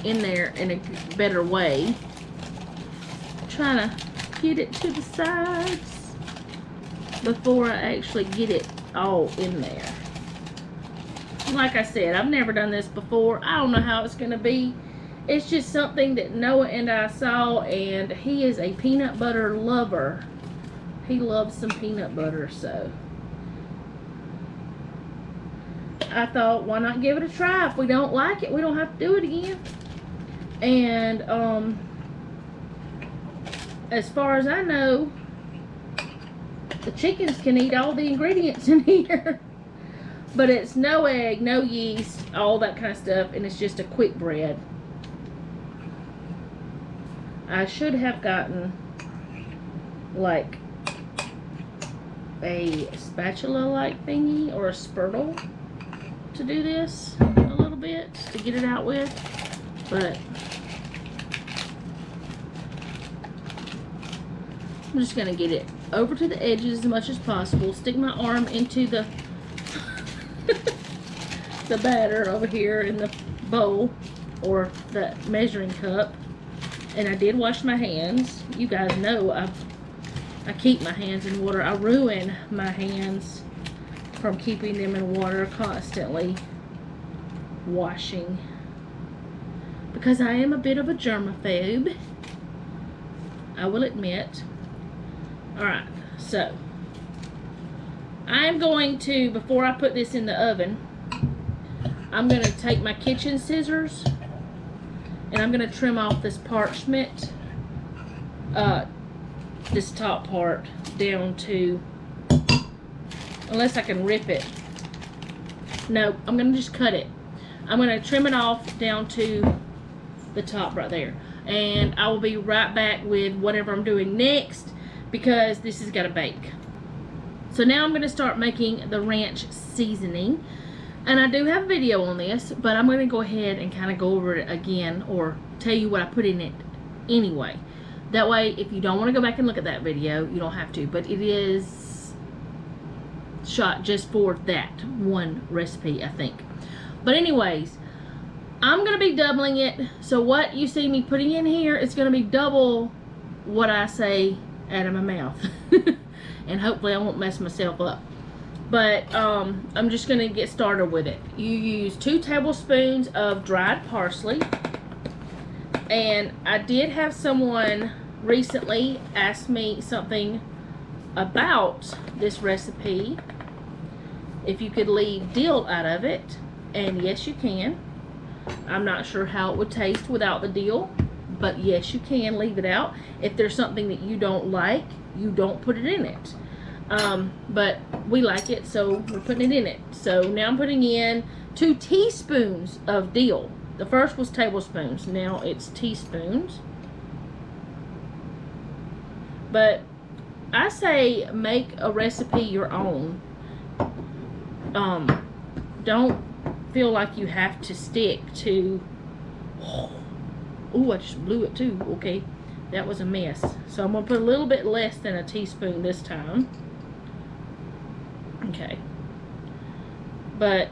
in there in a better way. Trying to get it to the sides before I actually get it all in there. Like I said, I've never done this before. I don't know how it's going to be. It's just something that Noah and I saw, and he is a peanut butter lover. He loves some peanut butter, so I thought, why not give it a try? If we don't like it, we don't have to do it again. And as far as I know, the chickens can eat all the ingredients in here. But it's no egg, no yeast, all that kind of stuff, and it's just a quick bread. I should have gotten like a spatula-like thingy or a spurtle to do this a little bit, to get it out with, but I'm just going to get it over to the edges as much as possible, stick my arm into the the batter over here in the bowl or the measuring cup. And I did wash my hands. You guys know I keep my hands in water. I ruin my hands from keeping them in water, constantly washing, because I am a bit of a germaphobe, I will admit. Alright, so I am going to, before I put this in the oven, I'm going to take my kitchen scissors and I'm going to trim off this parchment, this top part down to, unless I can rip it. No, I'm going to just cut it. I'm going to trim it off down to the top right there. And I will be right back with whatever I'm doing next, because this has got to bake. So now I'm going to start making the ranch seasoning. And I do have a video on this, but I'm going to go ahead and kind of go over it again, or tell you what I put in it anyway. That way, if you don't want to go back and look at that video, you don't have to. But it is shot just for that one recipe, I think. But anyways, I'm going to be doubling it. So what you see me putting in here, it's going to be double what I say out of my mouth. And hopefully I won't mess myself up. But I'm just going to get started with it. You use 2 tablespoons of dried parsley. And I did have someone recently ask me something about this recipe, if you could leave dill out of it. And yes, you can. I'm not sure how it would taste without the dill, but yes, you can leave it out. If there's something that you don't like, you don't put it in it. But we like it, so we're putting it in it. So now I'm putting in 2 teaspoons of dill. The first was tablespoons, now it's teaspoons. But I say make a recipe your own. Don't feel like you have to stick to, oh, I just blew it too. Okay, that was a mess. So I'm gonna put a little bit less than a teaspoon this time. Okay, but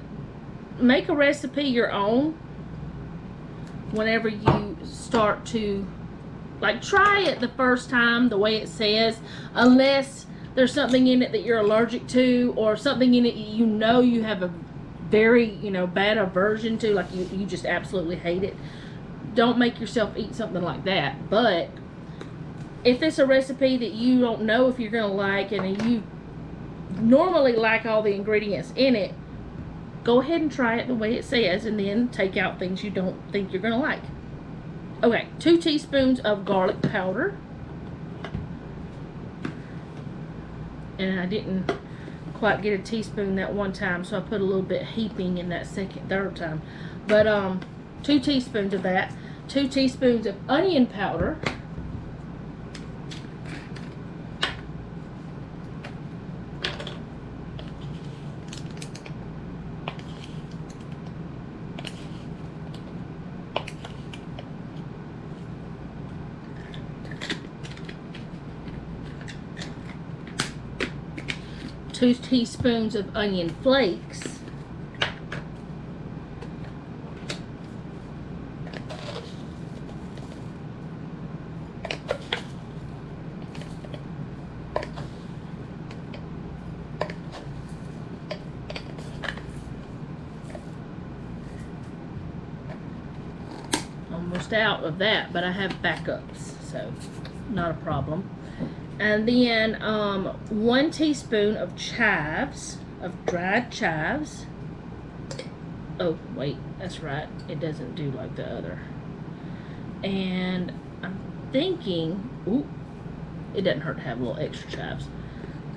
make a recipe your own whenever you start to, like, try it the first time the way it says, unless there's something in it that you're allergic to, or something in it you know you have a very, bad aversion to, like you just absolutely hate it. Don't make yourself eat something like that. But if it's a recipe that you don't know if you're going to like and you normally like all the ingredients in it, go ahead and try it the way it says and then take out things you don't think you're going to like. Okay, 2 teaspoons of garlic powder. And I didn't quite get a teaspoon that one time, so I put a little bit heaping in that third time. But 2 teaspoons of that. 2 teaspoons of onion powder. Two teaspoons of onion flakes. Almost out of that, but I have backups, so not a problem. And then 1 teaspoon of chives, of dried chives. Oh, wait, that's right. It doesn't do like the other. And I'm thinking, ooh, it doesn't hurt to have a little extra chives.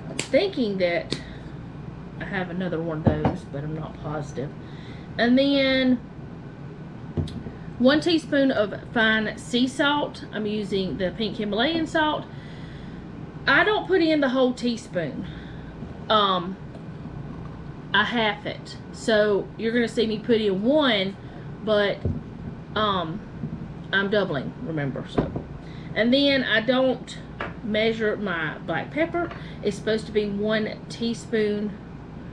I'm thinking that I have another one of those, but I'm not positive. And then 1 teaspoon of fine sea salt. I'm using the pink Himalayan salt. I don't put in the whole teaspoon. I half it. So you're going to see me put in 1, but I'm doubling, remember. So, and then I don't measure my black pepper. It's supposed to be 1 teaspoon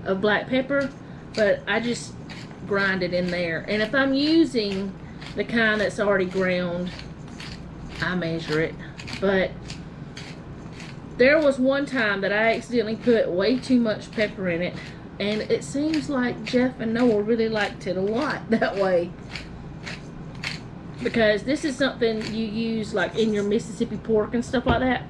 of black pepper, but I just grind it in there. And if I'm using the kind that's already ground, I measure it. But there was one time that I accidentally put way too much pepper in it, and it seems like Jeff and Noah really liked it a lot that way. Because this is something you use like in your Mississippi pork and stuff like that.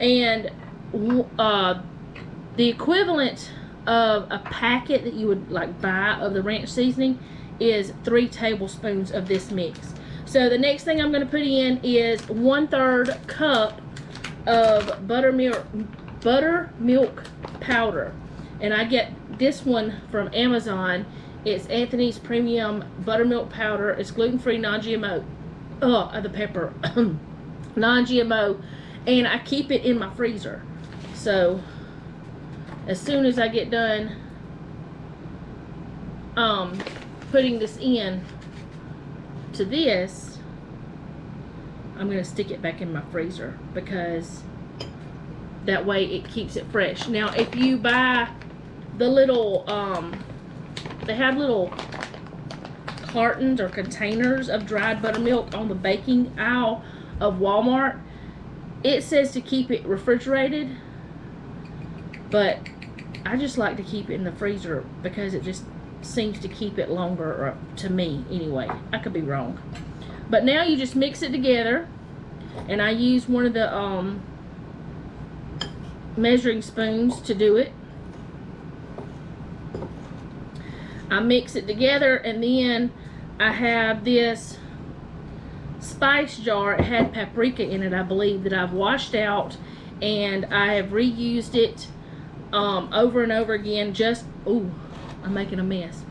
And the equivalent of a packet that you would like buy of the ranch seasoning is 3 tablespoons of this mix. So the next thing I'm going to put in is 1/3 cup of buttermilk powder, and I get this one from Amazon. It's Anthony's Premium Buttermilk Powder. It's gluten-free, non-GMO. Oh, the pepper, non-GMO, and I keep it in my freezer. So as soon as I get done putting this in to this, I'm going to stick it back in my freezer because that way it keeps it fresh. Now, if you buy the little, they have little cartons or containers of dried buttermilk on the baking aisle of Walmart. It says to keep it refrigerated, but I just like to keep it in the freezer because it just seems to keep it longer, or to me anyway. I could be wrong. But now you just mix it together, and I use one of the measuring spoons to do it. I mix it together, and then I have this spice jar. It had paprika in it, I believe, that I've washed out, and I have reused it over and over again. Just, ooh, I'm making a mess.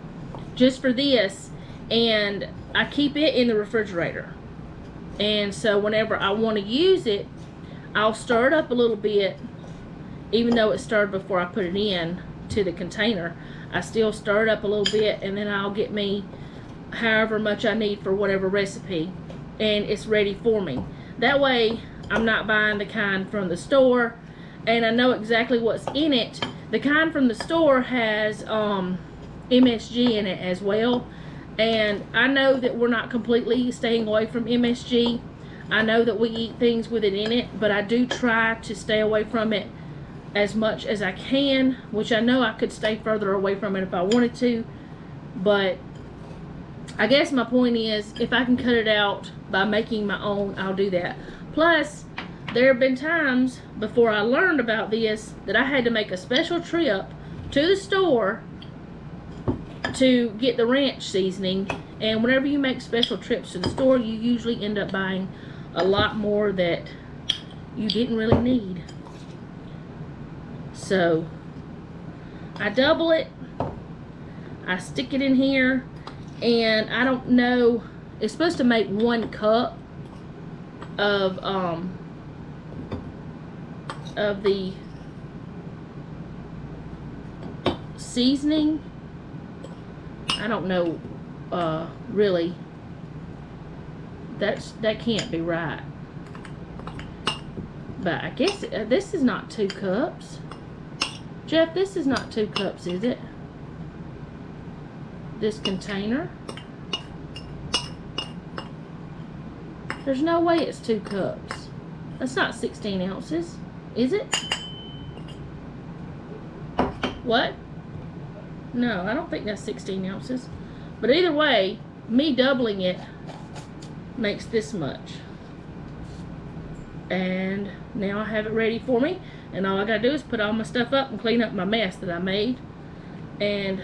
Just for this, and I keep it in the refrigerator. And so whenever I want to use it, I'll stir it up a little bit, even though it's stirred before I put it in to the container. I still stir it up a little bit, and then I'll get me however much I need for whatever recipe, and it's ready for me. That way I'm not buying the kind from the store, and I know exactly what's in it. The kind from the store has MSG in it as well, and I know that we're not completely staying away from MSG. I know that we eat things with it in it, but I do try to stay away from it as much as I can, which I know I could stay further away from it if I wanted to, but I guess my point is, if I can cut it out by making my own, I'll do that. Plus, there have been times before I learned about this that I had to make a special trip to the store to get the ranch seasoning. And whenever you make special trips to the store, you usually end up buying a lot more that you didn't really need. So I double it, I stick it in here, and I don't know, it's supposed to make 1 cup of the seasoning. I don't know, really. That can't be right. But I guess this is not 2 cups. Jeff, this is not 2 cups, is it? This container. There's no way it's 2 cups. That's not 16 ounces, is it? What? No, I don't think that's 16 ounces. But either way, me doubling it makes this much. And now I have it ready for me. And all I gotta do is put all my stuff up and clean up my mess that I made. And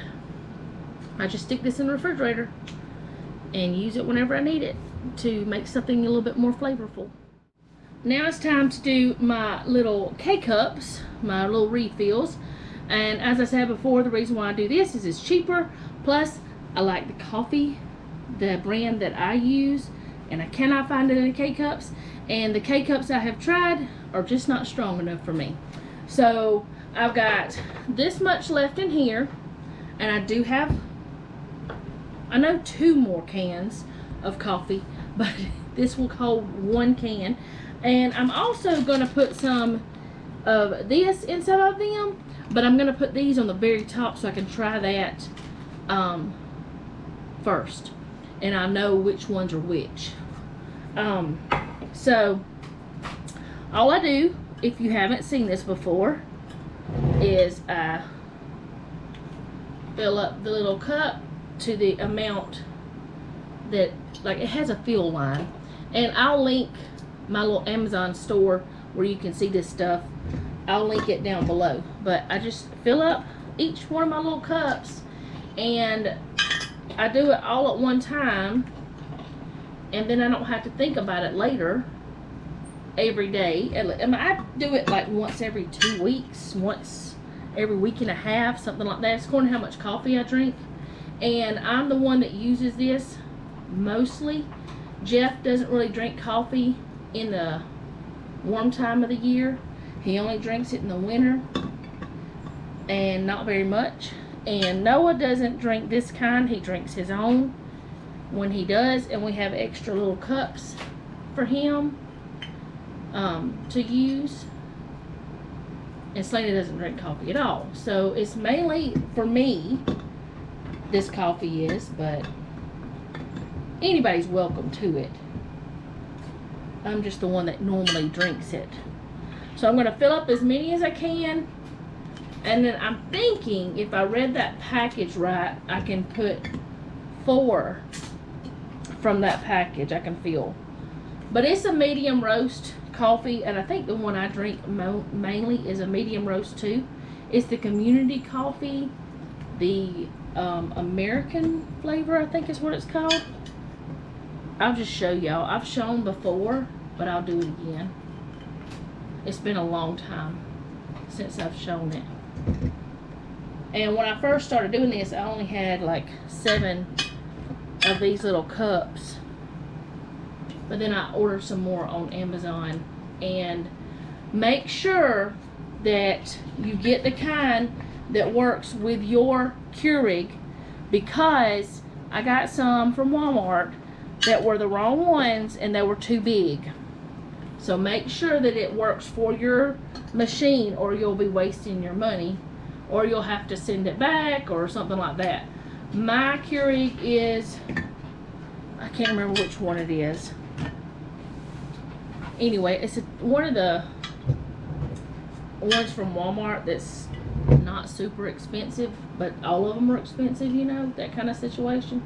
I just stick this in the refrigerator and use it whenever I need it to make something a little bit more flavorful. Now it's time to do my little K-cups, my little refills. And as I said before, the reason why I do this is it's cheaper. Plus, I like the coffee, the brand that I use, and I cannot find it in the K-cups. And the K-cups I have tried are just not strong enough for me. So I've got this much left in here, and I do have, I know 2 more cans of coffee, but this will hold 1 can. And I'm also going to put some of this in some of them, but I'm going to put these on the very top so I can try that first, and I know which ones are which. So all I do, if you haven't seen this before, is I fill up the little cup to the amount that, like, it has a fill line. And I'll link my little Amazon store where you can see this stuff. I'll link it down below. But I just fill up each one of my little cups, and I do it all at one time, and then I don't have to think about it later every day. I mean, I do it like once every 2 weeks, once every week and a half, something like that. It's according to how much coffee I drink. And I'm the one that uses this mostly. Jeff doesn't really drink coffee in the warm time of the year. He only drinks it in the winter, and not very much. And Noah doesn't drink this kind. He drinks his own when he does, and we have extra little cups for him to use. And Selena doesn't drink coffee at all, so it's mainly for me this coffee is, but anybody's welcome to it. I'm just the one that normally drinks it. So I'm going to fill up as many as I can, and then I'm thinking if I read that package right, I can put 4 from that package I can fill. But it's a medium roast coffee, and I think the one I drink mainly is a medium roast too. It's the community coffee, the American flavor, I think is what it's called. I'll just show y'all. I've shown before, but I'll do it again. It's been a long time since I've shown it. And when I first started doing this, I only had like 7 of these little cups. But then I ordered some more on Amazon. And make sure that you get the kind that works with your Keurig, because I got some from Walmart that were the wrong ones and they were too big. So make sure that it works for your machine, or you'll be wasting your money, or you'll have to send it back or something like that. My Keurig is, I can't remember which one it is. Anyway, it's one of the ones from Walmart that's not super expensive, but all of them are expensive, you know, that kind of situation.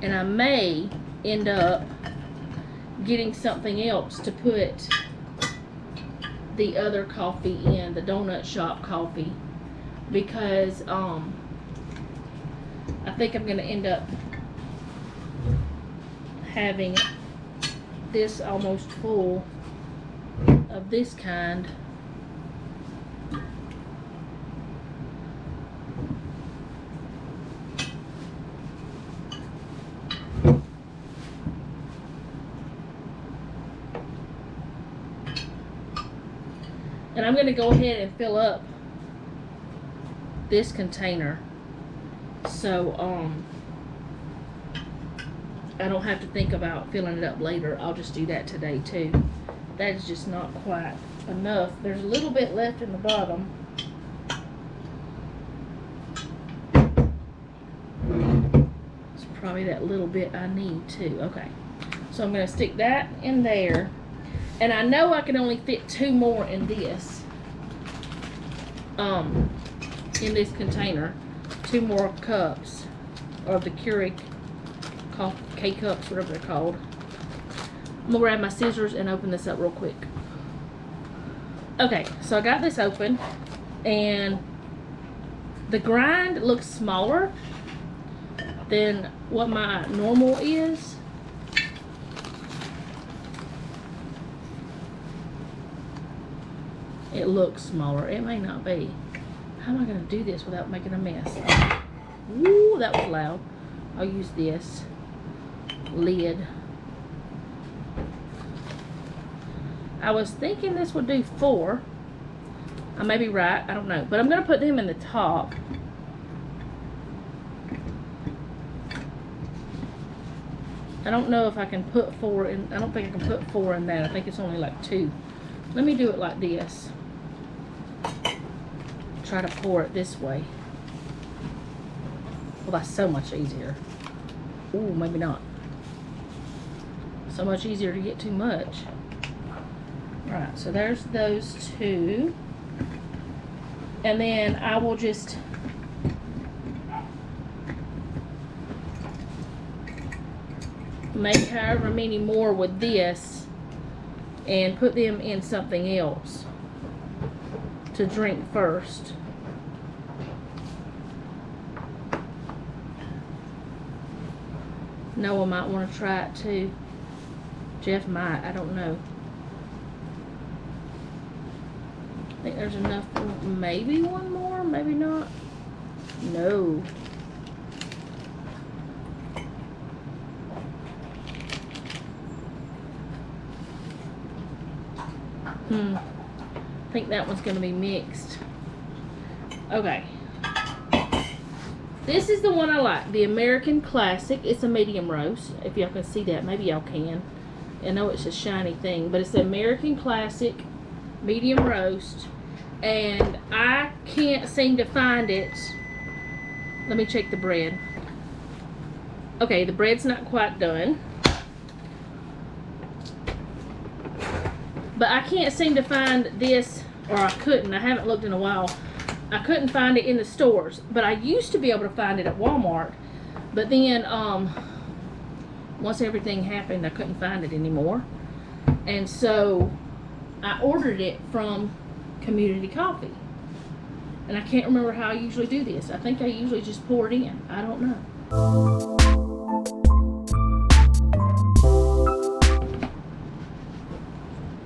And I may end up getting something else to put the other coffee in, the donut shop coffee, because I think I'm going to end up having this almost full of this kind. And I'm going to go ahead and fill up this container so I don't have to think about filling it up later. I'll just do that today too. That is just not quite enough. There's a little bit left in the bottom. It's probably that little bit I need too. Okay, so I'm going to stick that in there. And I know I can only fit 2 more in this container. 2 more cups of the Keurig K-cups, whatever they're called. I'm gonna grab my scissors and open this up real quick. Okay, so I got this open, and the grind looks smaller than what my normal is. It looks smaller. It may not be. How am I going to do this without making a mess? Ooh, that was loud. I'll use this lid. I was thinking this would do 4. I may be right. I don't know. But I'm going to put them in the top. I don't know if I can put 4 in. I don't think I can put 4 in that. I think it's only like 2. Let me do it like this. Try to pour it this way. Well, that's so much easier. Ooh, maybe not. So much easier to get too much. Right, so there's those 2. And then I will just make however many more with this and put them in something else to drink first. Noah might want to try it too. Jeff might, I don't know. I think there's enough for maybe 1 more, maybe not. No. I think that one's going to be mixed. Okay. This is the one I like, the American Classic. It's a medium roast, if y'all can see that. Maybe y'all can. I know it's a shiny thing, but it's the American Classic medium roast. And I can't seem to find it. Let me check the bread. Okay, the bread's not quite done. But I can't seem to find this, or I couldn't. I haven't looked in a while. I couldn't find it in the stores, but I used to be able to find it at Walmart. But then, once everything happened, I couldn't find it anymore. And so, I ordered it from Community Coffee. And I can't remember how I usually do this. I think I usually just pour it in. I don't know.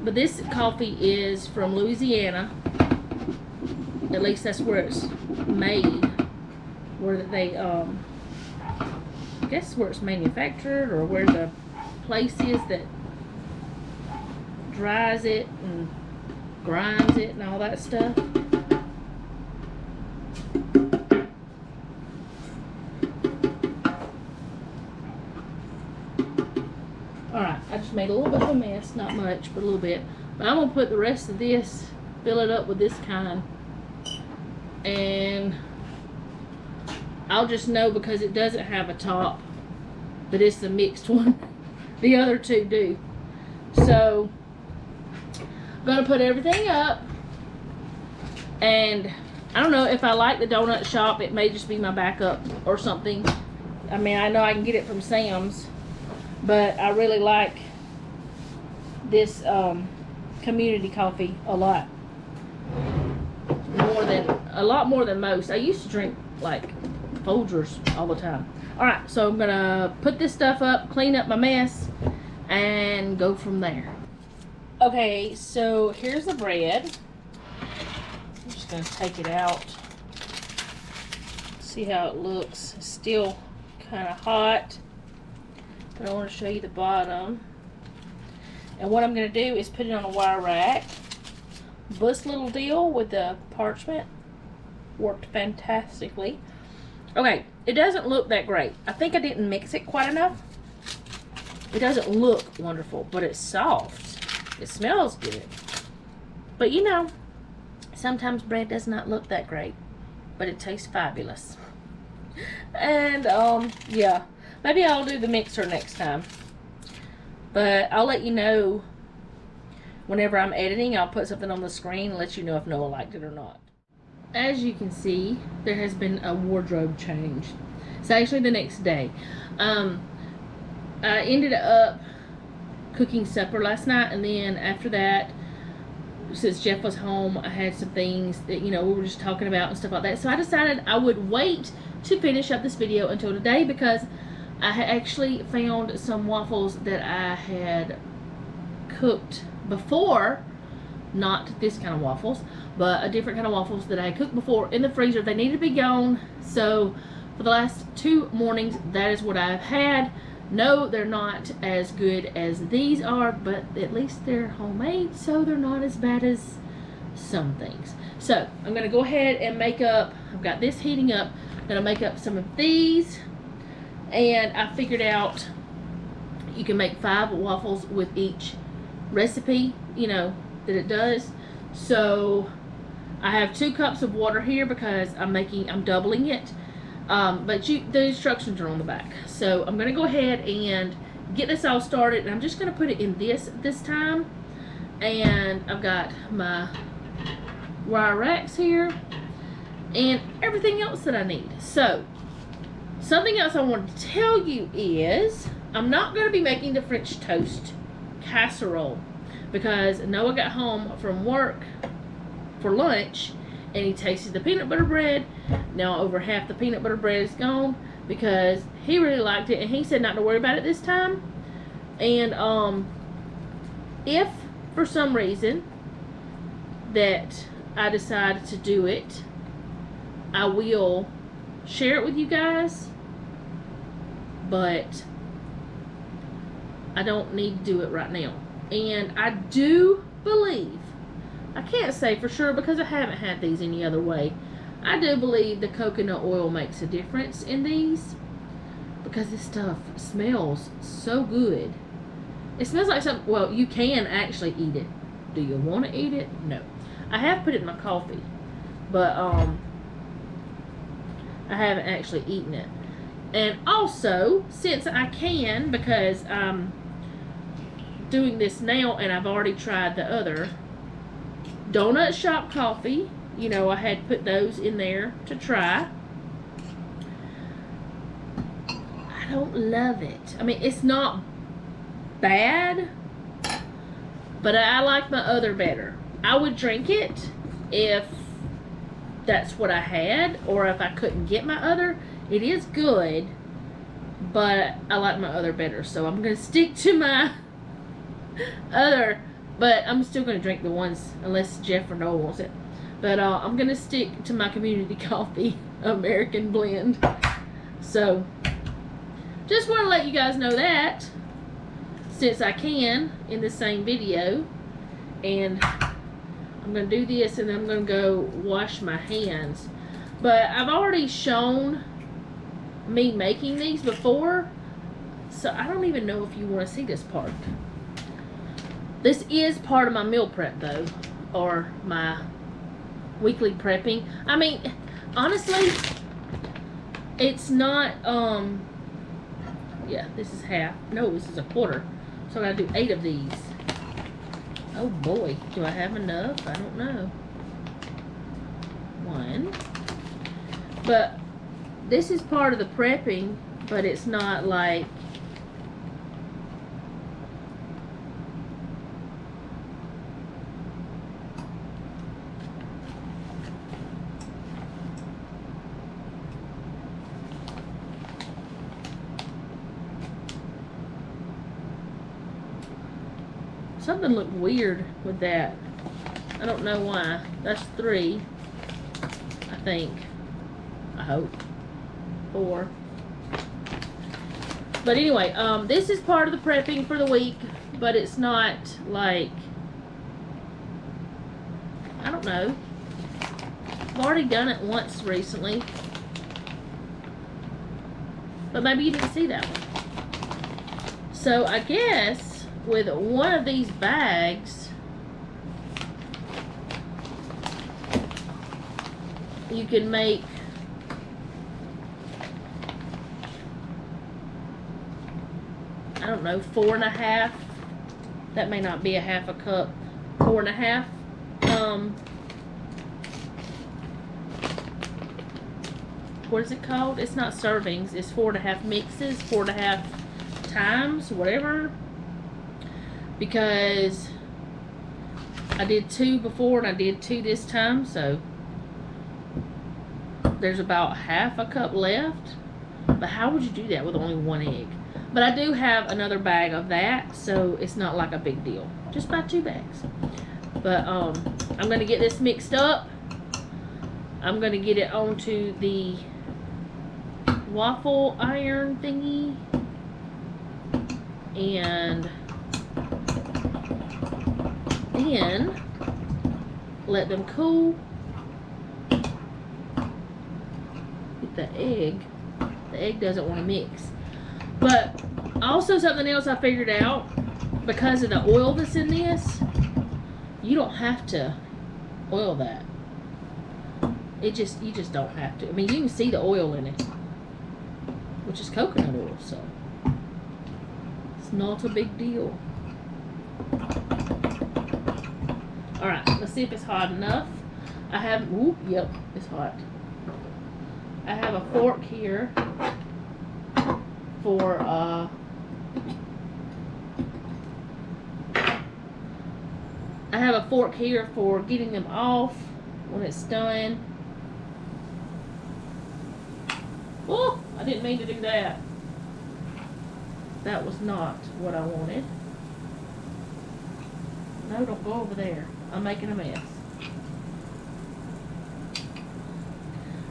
But this coffee is from Louisiana. At least that's where it's made. Where they, I guess where it's manufactured, or where the place is that dries it and grinds it and all that stuff. Alright, I just made a little bit of a mess, not much, but a little bit. But I'm going to put the rest of this, fill it up with this kind. And I'll just know, because it doesn't have a top, that it's the mixed one. The other 2 do. So, I'm going to put everything up. And I don't know, if I like the donut shop, it may just be my backup or something. I mean, I know I can get it from Sam's. But I really like this community coffee a lot. A lot more than most. I used to drink like Folgers all the time. Alright, so I'm gonna put this stuff up, clean up my mess, and go from there. Okay, so here's the bread. I'm just gonna take it out. See how it looks. It's still kind of hot, but I want to show you the bottom. And what I'm gonna do is put it on a wire rack. This little deal with the parchment worked fantastically. Okay, it doesn't look that great. I think I didn't mix it quite enough. It doesn't look wonderful, but it's soft. It smells good. But you know, sometimes bread does not look that great, but it tastes fabulous. And yeah, maybe I'll do the mixer next time. But I'll let you know whenever I'm editing. I'll put something on the screen and let you know if Noah liked it or not. As you can see, there has been a wardrobe change. It's actually the next day. I ended up cooking supper last night, and then after that, since Jeff was home, I had some things that, you know, we were just talking about and stuff like that. So I decided I would wait to finish up this video until today, because I had actually found some waffles that I had cooked before. Not this kind of waffles, but a different kind of waffles that I had cooked before in the freezer. They needed to be gone, so for the last 2 mornings, that is what I've had. No, they're not as good as these are, but at least they're homemade, so they're not as bad as some things. So I'm gonna go ahead and make up, I've got this heating up, I'm gonna make up some of these, and I figured out you can make 5 waffles with each recipe, you know, that it does. So I have 2 cups of water here because I'm doubling it. But the instructions are on the back. So I'm gonna go ahead and get this all started, and I'm just gonna put it in this time. And I've got my wire racks here and everything else that I need. So something else I wanted to tell you is I'm not gonna be making the French toast casserole, because Noah got home from work for lunch and he tasted the peanut butter bread. Now over half the peanut butter bread is gone because he really liked it, and he said not to worry about it this time. And if for some reason that I decide to do it, I will share it with you guys, but I don't need to do it right now. And I do believe, I can't say for sure because I haven't had these any other way, I do believe the coconut oil makes a difference in these, because this stuff smells so good. It smells like something, well, you can actually eat it. Do you want to eat it? No. I have put it in my coffee, but I haven't actually eaten it. And also, since I can, because I'm doing this now and I've already tried the other donut shop coffee, you know, I had put those in there to try. I don't love it. I mean, it's not bad, but I like my other better. I would drink it if that's what I had, or if I couldn't get my other. It is good, but I like my other better, so I'm gonna stick to my other, but I'm still gonna drink the ones unless Jeff or Noah wants it. But I'm gonna stick to my community coffee American blend. So just want to let you guys know that, since I can, in the same video. And I'm gonna do this, and then I'm gonna go wash my hands. But I've already shown me making these before, so I don't even know if you want to see this part. This is part of my meal prep though, or my weekly prepping. I mean, honestly, it's not, yeah, this is half. No, this is a quarter. So I gotta do 8 of these. Oh boy, do I have enough? I don't know. 1. But this is part of the prepping, but it's not like Something looked weird with that. I don't know why. That's 3, I think. I hope. 4. But anyway, this is part of the prepping for the week, but it's not like, I don't know. I've already done it once recently. But maybe you didn't see that one. So I guess with one of these bags, you can make I don't know, 4.5. That may not be a half a cup. 4.5. What is it called? It's not servings. It's 4.5 mixes, 4.5 times, whatever. Because I did 2 before and I did 2 this time, so there's about half a cup left. But how would you do that with only 1 egg? But I do have another bag of that, so it's not like a big deal. Just buy 2 bags. But I'm going to get this mixed up. I'm going to get it onto the waffle iron thingy. And then let them cool. Get the egg. The egg doesn't want to mix. But also something else I figured out, because of the oil that's in this, you don't have to oil that. You just don't have to. I mean, you can see the oil in it, which is coconut oil, so it's not a big deal. Alright, let's see if it's hot enough. I have, yep, it's hot. I have a fork here for I have a fork here for getting them off when it's done. Oh, I didn't mean to do that. That was not what I wanted. No, don't go over there. I'm making a mess.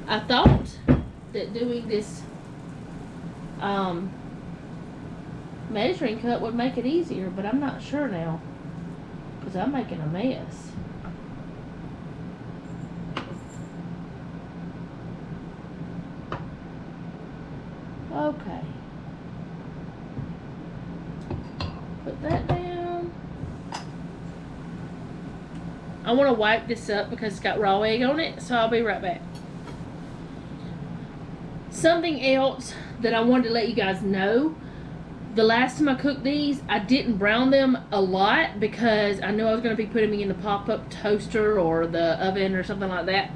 I thought that doing this measuring cup would make it easier, but I'm not sure now, because I'm making a mess. Okay. Put that down. I want to wipe this up because it's got raw egg on it, so I'll be right back. Something else that I wanted to let you guys know, the last time I cooked these, I didn't brown them a lot because I knew I was going to be putting them in the pop-up toaster or the oven or something like that.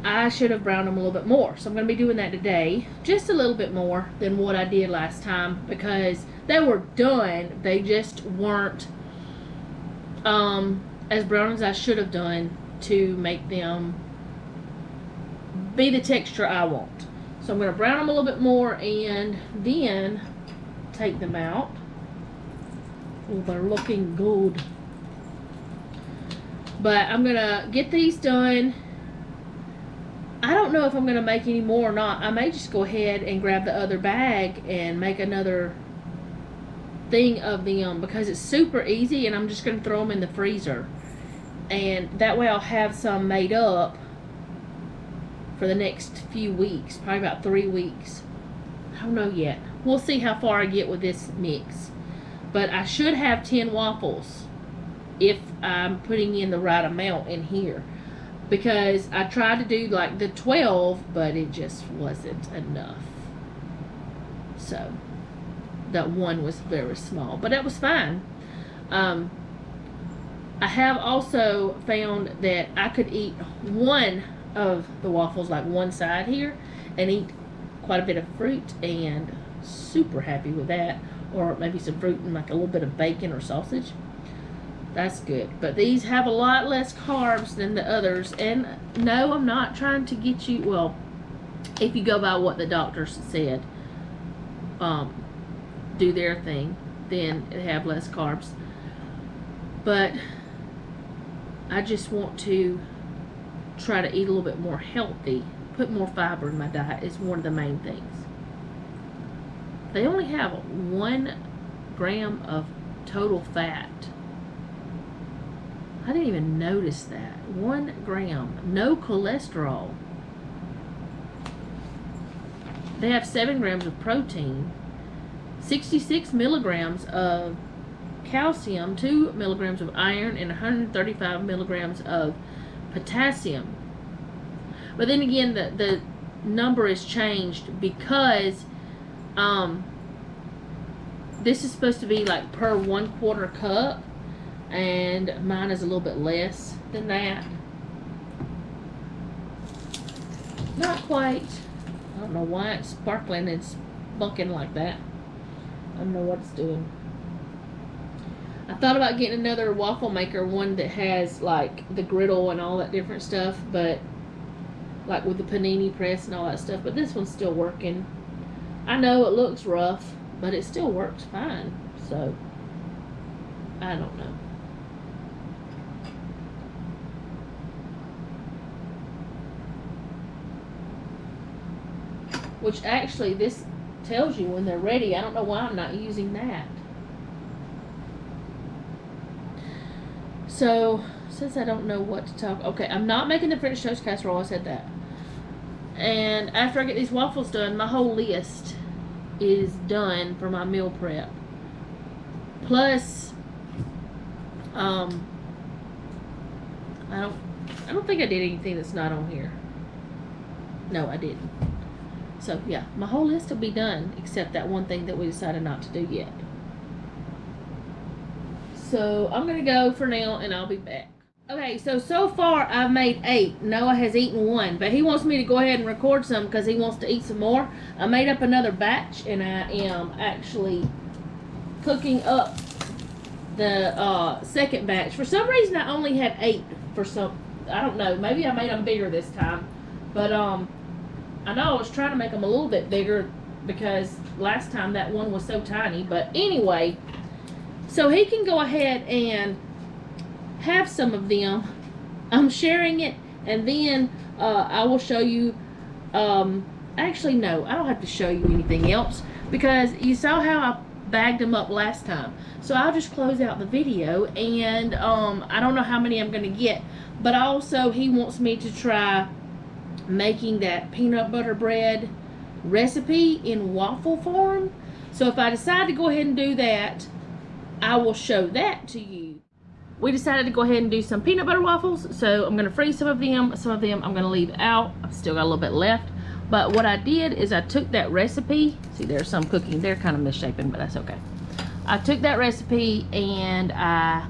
I should have browned them a little bit more, so I'm going to be doing that today, just a little bit more than what I did last time, because they were done, they just weren't as brown as I should have done to make them be the texture I want. So I'm going to brown them a little bit more and then take them out. Oh, they're looking good. But I'm going to get these done. I don't know if I'm going to make any more or not. I may just go ahead and grab the other bag and make another thing of them, because it's super easy, and I'm just going to throw them in the freezer. And that way I'll have some made up for the next few weeks, probably about 3 weeks. I don't know yet. We'll see how far I get with this mix. But I should have 10 waffles if I'm putting in the right amount in here. Because I tried to do like the 12, but it just wasn't enough. So, that one was very small, but that was fine. I have also found that I could eat one of the waffles, like one side here, and eat quite a bit of fruit, and super happy with that. Or maybe some fruit and like a little bit of bacon or sausage. That's good. But these have a lot less carbs than the others. And no, I'm not trying to get you, well, if you go by what the doctors said, do their thing, then it have less carbs. but I just want to try to eat a little bit more healthy, put more fiber in my diet is one of the main things. They only have 1 gram of total fat. I didn't even notice that. 1 gram. No cholesterol. They have 7 grams of protein, 66 milligrams of calcium, 2 milligrams of iron, and 135 milligrams of potassium. But then again, the number is changed because this is supposed to be like per 1/4 cup, and mine is a little bit less than that. Not quite. I don't know why it's sparkling and spunking like that. I don't know what it's doing. I thought about getting another waffle maker, one that has like the griddle and all that different stuff, but like with the panini press and all that stuff, but this one's still working. I know it looks rough, but it still works fine, so I don't know. Which actually, this tells you when they're ready. I don't know why I'm not using that. So, since I don't know what to talk... Okay, I'm not making the French toast casserole. I said that. And after I get these waffles done, my whole list is done for my meal prep. Plus, I don't think I did anything that's not on here. No, I didn't. So, yeah, my whole list will be done, except that one thing that we decided not to do yet. So, I'm going to go for now, and I'll be back. Okay, so far, I've made 8. Noah has eaten 1, but he wants me to go ahead and record some because he wants to eat some more. I made up another batch, and I am actually cooking up the second batch. For some reason, I only had 8 for some... I don't know. Maybe I made them bigger this time. But, I know I was trying to make them a little bit bigger because last time that one was so tiny. But anyway, so he can go ahead and have some of them. I'm sharing it, and then I will show you. Actually, no, I don't have to show you anything else because you saw how I bagged them up last time. So I'll just close out the video, and I don't know how many I'm going to get. But also, he wants me to try making that peanut butter bread recipe in waffle form. So if I decide to go ahead and do that, I will show that to you. We decided to go ahead and do some peanut butter waffles, so I'm going to freeze some of them. Some of them I'm going to leave out. I've still got a little bit left. But what I did is I took that recipe. See, there's some cooking. They're kind of misshapen, but that's okay. I took that recipe and I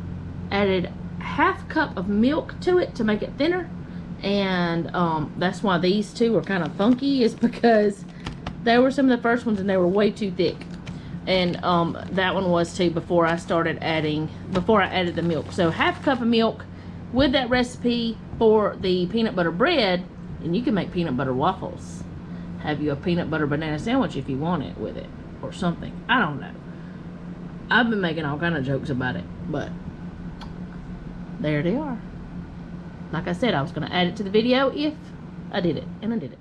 added 1/2 cup of milk to it to make it thinner. And that's why these two are kind of funky, is because they were some of the first ones and they were way too thick. And that one was too before I added the milk. So 1/2 cup of milk with that recipe for the peanut butter bread, and you can make peanut butter waffles. Have you a peanut butter banana sandwich if you want it with it or something. I don't know. I've been making all kind of jokes about it, but there they are. Like I said, I was going to add it to the video if I did it, and I did it.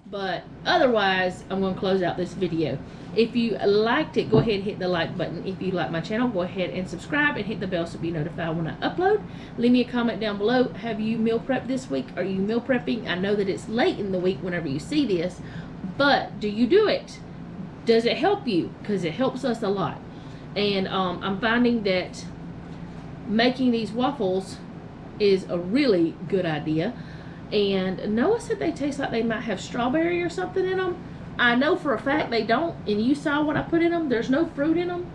But otherwise, I'm going to close out this video. If you liked it, go ahead and hit the like button. If you like my channel, go ahead and subscribe and hit the bell so be notified when I upload. Leave me a comment down below. Have you meal prepped this week? Are you meal prepping? I know that it's late in the week whenever you see this, but do you do it? Does it help you? Because it helps us a lot. And I'm finding that making these waffles is a really good idea. And Noah said they taste like they might have strawberry or something in them. I know for a fact they don't, and you saw what I put in them. There's no fruit in them,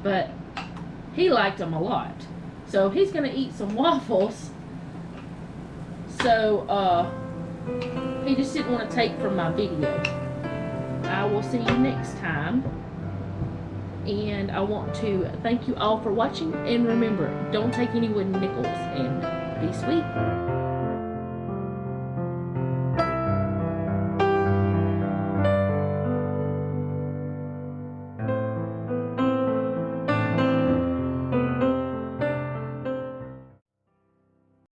but he liked them a lot. So he's gonna eat some waffles. So he just didn't want to take from my video. I will see you next time. And I want to thank you all for watching. And remember, don't take any wooden nickels, and be sweet.